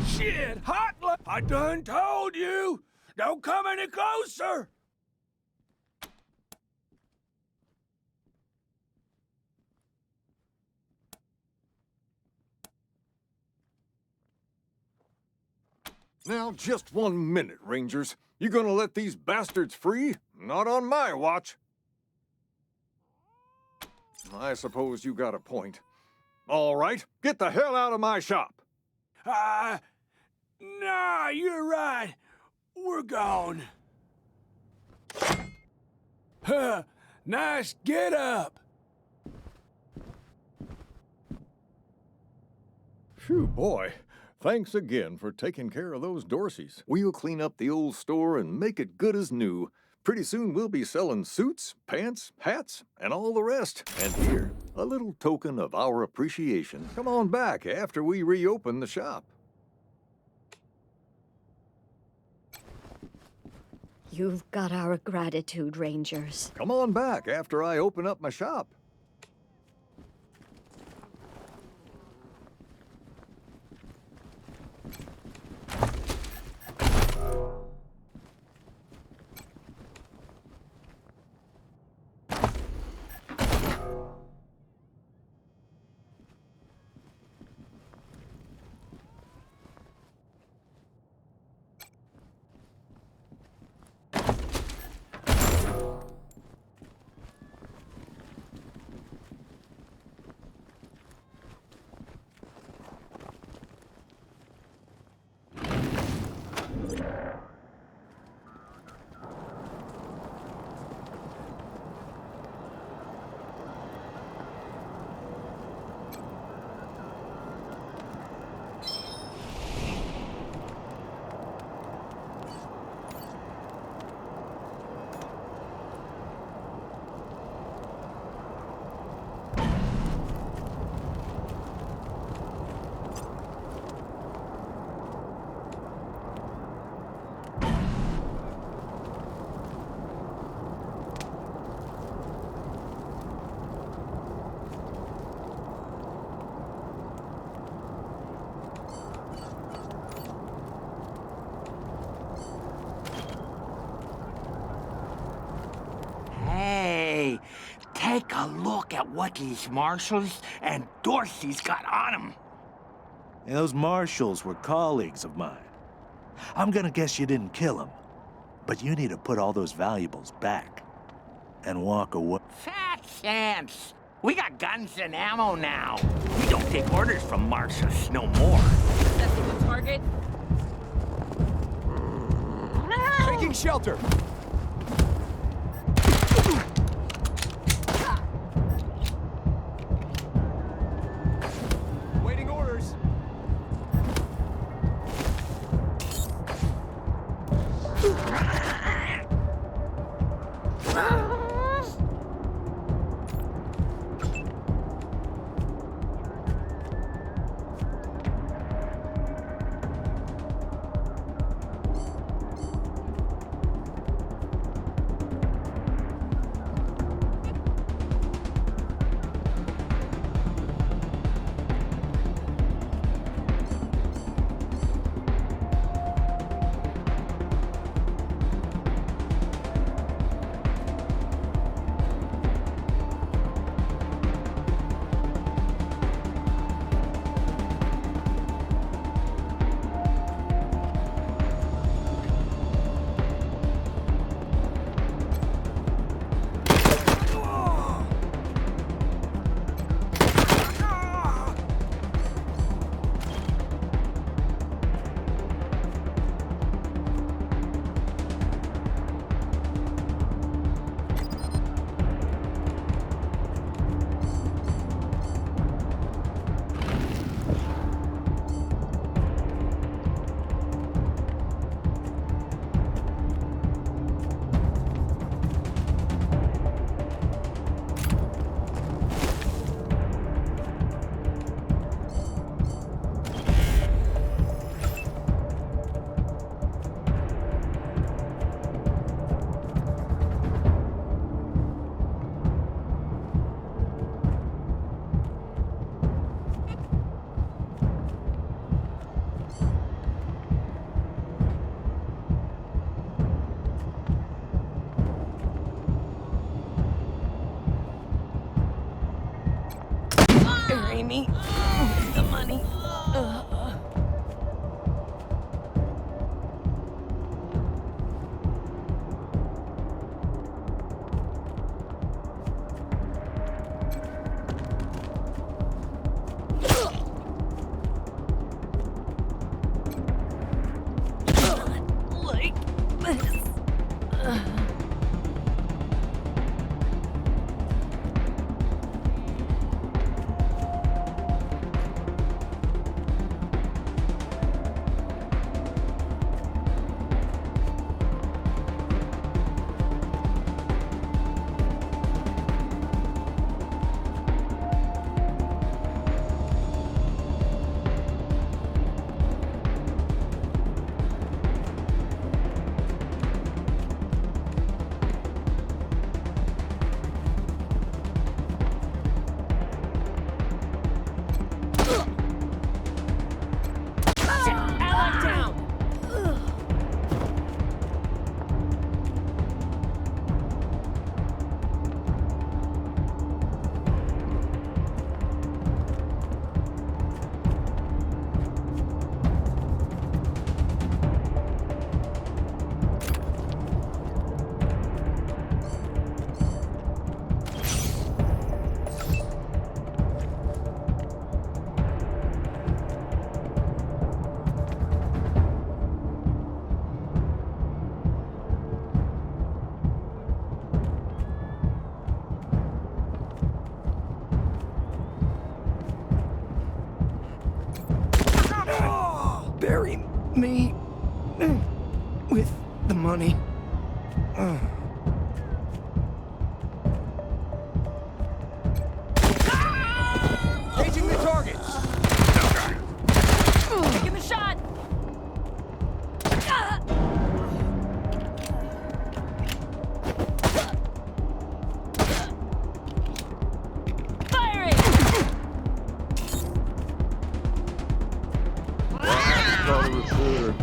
Shit, hot! I done told you! Don't come any closer! Now, just 1 minute, Rangers. You gonna let these bastards free? Not on my watch. I suppose you got a point. All right, get the hell out of my shop. Nah, you're right. We're gone. Huh, nice get up. Phew, boy. Thanks again for taking care of those Dorseys. We'll clean up the old store and make it good as new. Pretty soon we'll be selling suits, pants, hats, and all the rest. And here, a little token of our appreciation. Come on back after we reopen the shop. You've got our gratitude, Rangers. Come on back after I open up my shop. Hey, take a look at what these marshals and Dorsey's got on them. And those marshals were colleagues of mine. I'm gonna guess you didn't kill them, but you need to put all those valuables back and walk away. Fat chance. We got guns and ammo now. We don't take orders from marshals no more. Assessing the target. Taking shelter. Waiting orders. me with the money. Like this. Bury me with the money. Taking the targets. Taking the shot. Firing. Call the recruiter.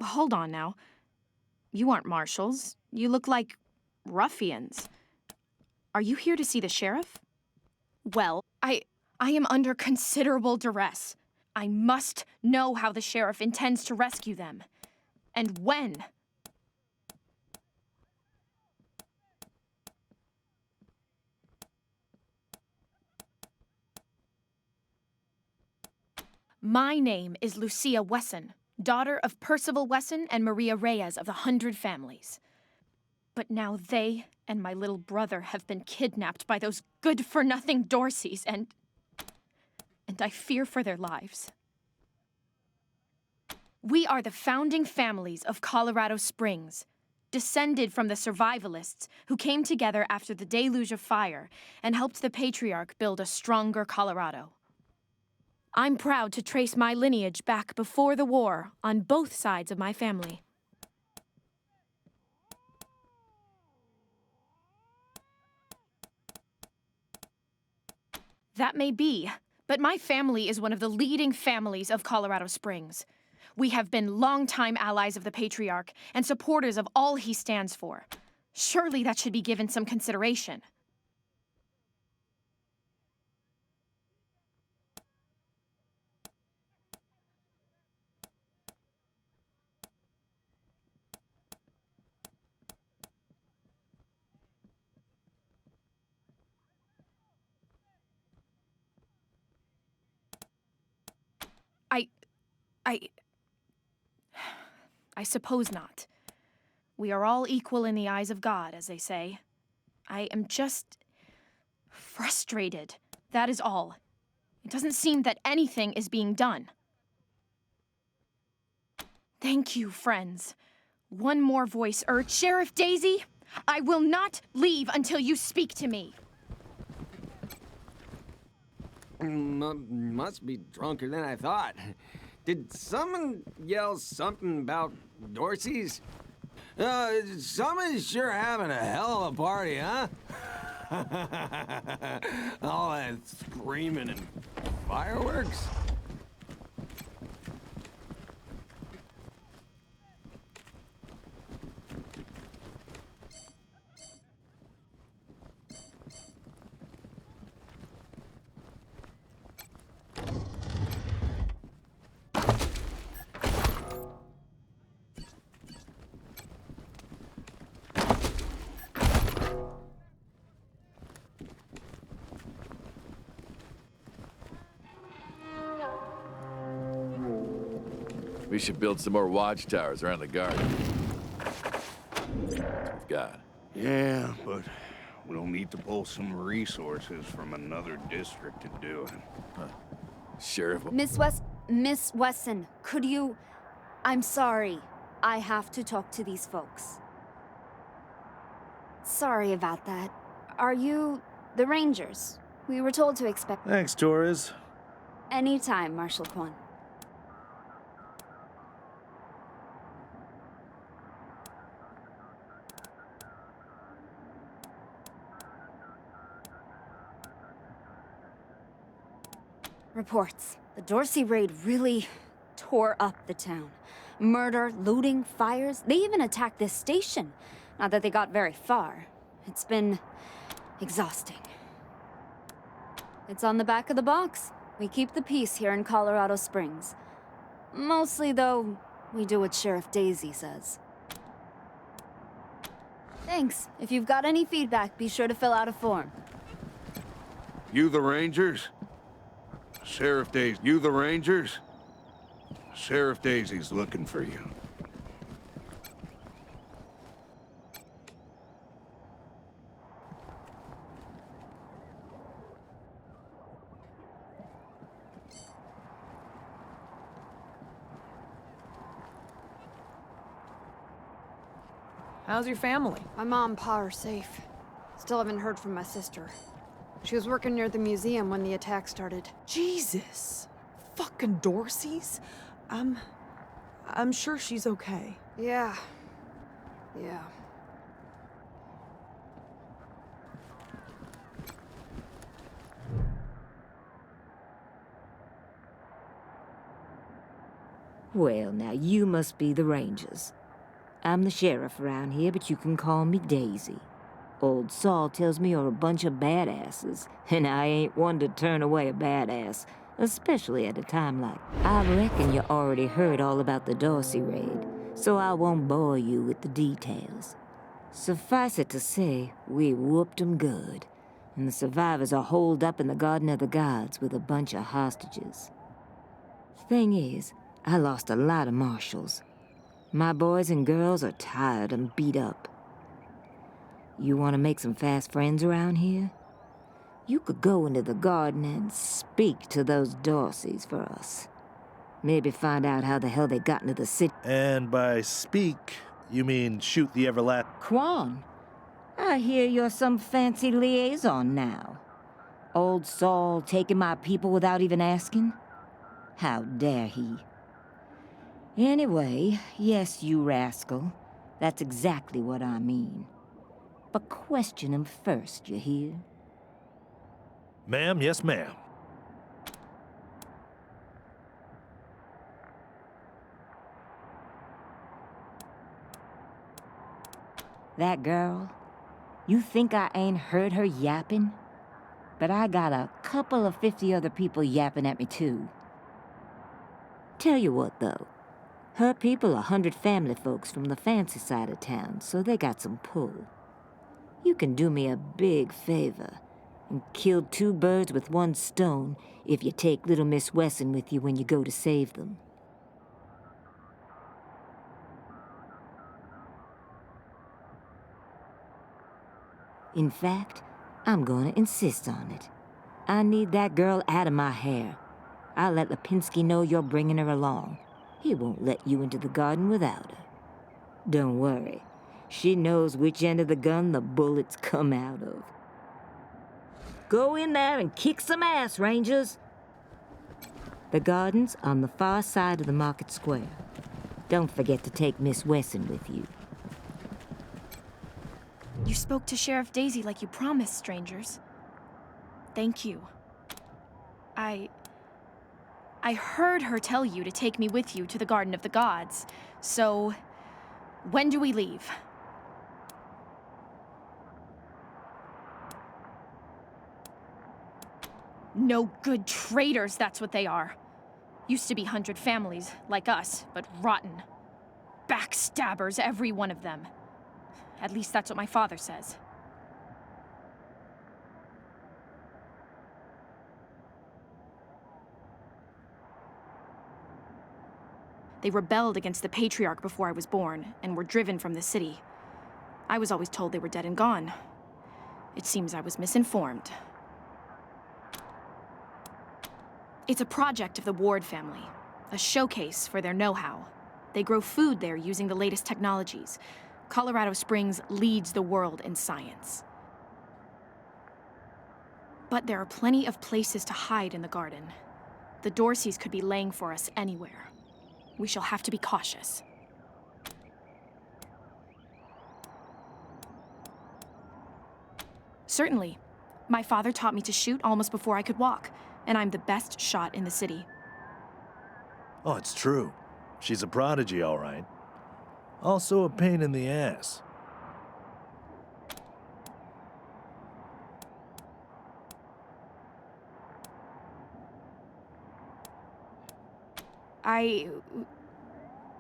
Hold on now. You aren't marshals. You look like ruffians. Are you here to see the sheriff? Well, I am under considerable duress. I must know how the sheriff intends to rescue them. And when. My name is Lucia Wesson, daughter of Percival Wesson and Maria Reyes of the 100 Families. But now they and my little brother have been kidnapped by those good-for-nothing Dorseys, and I fear for their lives. We are the founding families of Colorado Springs, descended from the survivalists who came together after the deluge of fire and helped the patriarch build a stronger Colorado. I'm proud to trace my lineage back before the war on both sides of my family. That may be, but my family is one of the leading families of Colorado Springs. We have been longtime allies of the Patriarch and supporters of all he stands for. Surely that should be given some consideration. I suppose not. We are all equal in the eyes of God, as they say. I am just frustrated. That is all. It doesn't seem that anything is being done. Thank you, friends. One more voice urged. Sheriff Daisy, I will not leave until you speak to me. Must be drunker than I thought. Did someone yell something about Dorsey's? Someone's sure having a hell of a party, huh? All that screaming and fireworks? We should build some more watchtowers around the garden. We've got. Yeah, but we'll need to pull some resources from another district to do it. Sheriff. Miss Wesson, could you... I'm sorry. I have to talk to these folks. Sorry about that. Are you the Rangers? We were told to expect... Thanks, Torres. Anytime, Marshal Kwan. Reports. The Dorsey raid really tore up the town. Murder, looting, fires. They even attacked this station. Not that they got very far. It's been exhausting. It's on the back of the box. We keep the peace here in Colorado Springs. Mostly, though, we do what Sheriff Daisy says. Thanks. If you've got any feedback, be sure to fill out a form. You the Rangers? Sheriff Daisy, you the Rangers? Sheriff Daisy's looking for you. How's your family? My mom and pa are safe. Still haven't heard from my sister. She was working near the museum when the attack started. Jesus. Fucking Dorseys? I'm sure she's okay. Yeah. Well, now you must be the Rangers. I'm the sheriff around here, but you can call me Daisy. Old Saul tells me you're a bunch of badasses, and I ain't one to turn away a badass, especially at a time like. I reckon you already heard all about the Dorsey raid, so I won't bore you with the details. Suffice it to say, we whooped 'em good, and the survivors are holed up in the Garden of the Gods with a bunch of hostages. Thing is, I lost a lot of marshals. My boys and girls are tired and beat up. You want to make some fast friends around here? You could go into the garden and speak to those Dorseys for us. Maybe find out how the hell they got into the city. And by speak, you mean shoot the everlasting... Quan, I hear you're some fancy liaison now. Old Saul taking my people without even asking? How dare he? Anyway, yes, you rascal. That's exactly what I mean. But question him first, you hear? Ma'am, yes, ma'am. That girl, you think I ain't heard her yapping? But I got a couple of 50 other people yapping at me too. Tell you what though, her people are 100 family folks from the fancy side of town, so they got some pull. You can do me a big favor and kill 2 birds with 1 stone if you take little Miss Wesson with you when you go to save them. In fact, I'm gonna insist on it. I need that girl out of my hair. I'll let Lipinski know you're bringing her along. He won't let you into the garden without her. Don't worry. She knows which end of the gun the bullets come out of. Go in there and kick some ass, Rangers. The garden's on the far side of the market square. Don't forget to take Miss Wesson with you. You spoke to Sheriff Daisy like you promised, strangers. Thank you. I heard her tell you to take me with you to the Garden of the Gods. So, when do we leave? No good traitors, that's what they are. Used to be 100 families, like us, but rotten. Backstabbers, every one of them. At least that's what my father says. They rebelled against the Patriarch before I was born, and were driven from the city. I was always told they were dead and gone. It seems I was misinformed. It's a project of the Ward family, a showcase for their know-how. They grow food there using the latest technologies. Colorado Springs leads the world in science. But there are plenty of places to hide in the garden. The Dorseys could be laying for us anywhere. We shall have to be cautious. Certainly. My father taught me to shoot almost before I could walk, and I'm the best shot in the city. Oh, it's true. She's a prodigy, all right. Also a pain in the ass.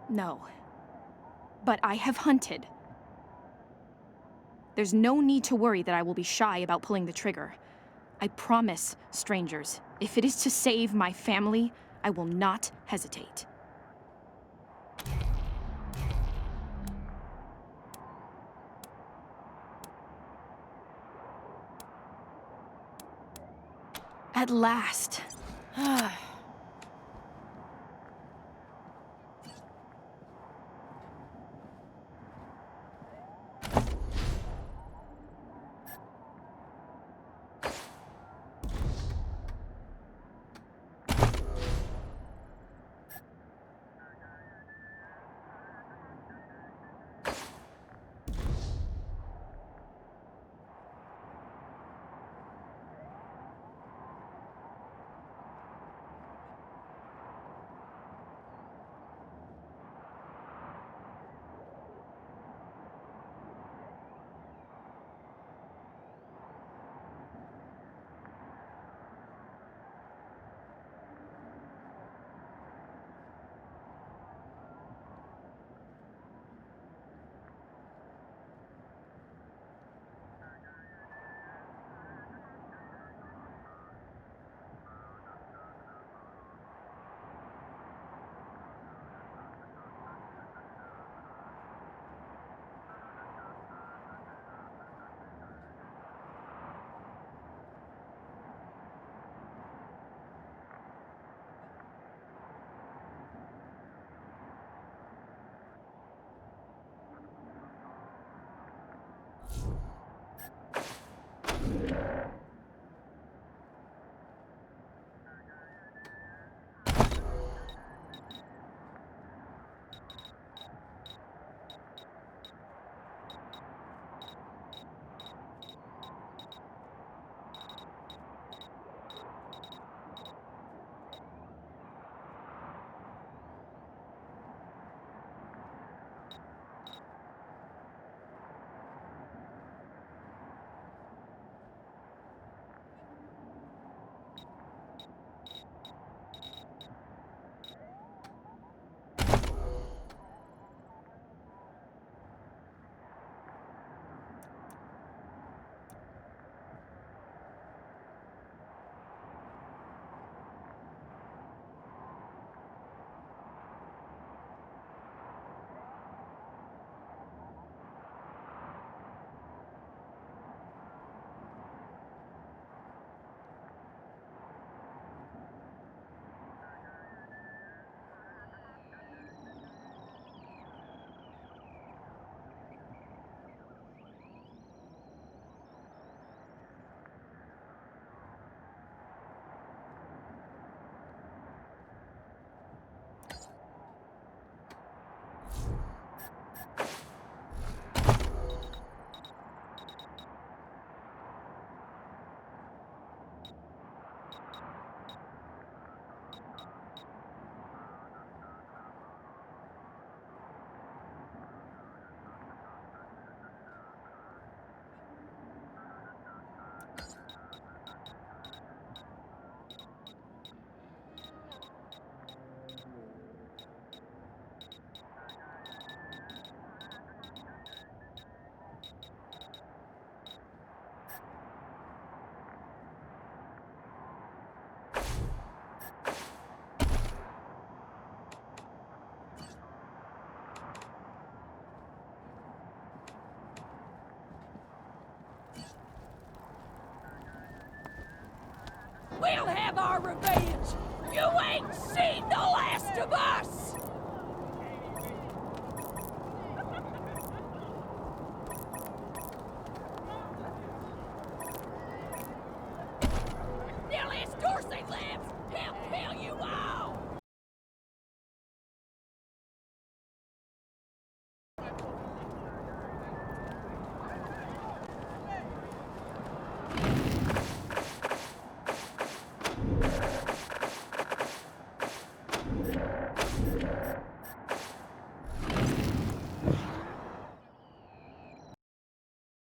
No. But I have hunted. There's no need to worry that I will be shy about pulling the trigger. I promise, strangers, if it is to save my family, I will not hesitate. At last. our revenge! You ain't seen the last of us! Nearly as Dorsey lives!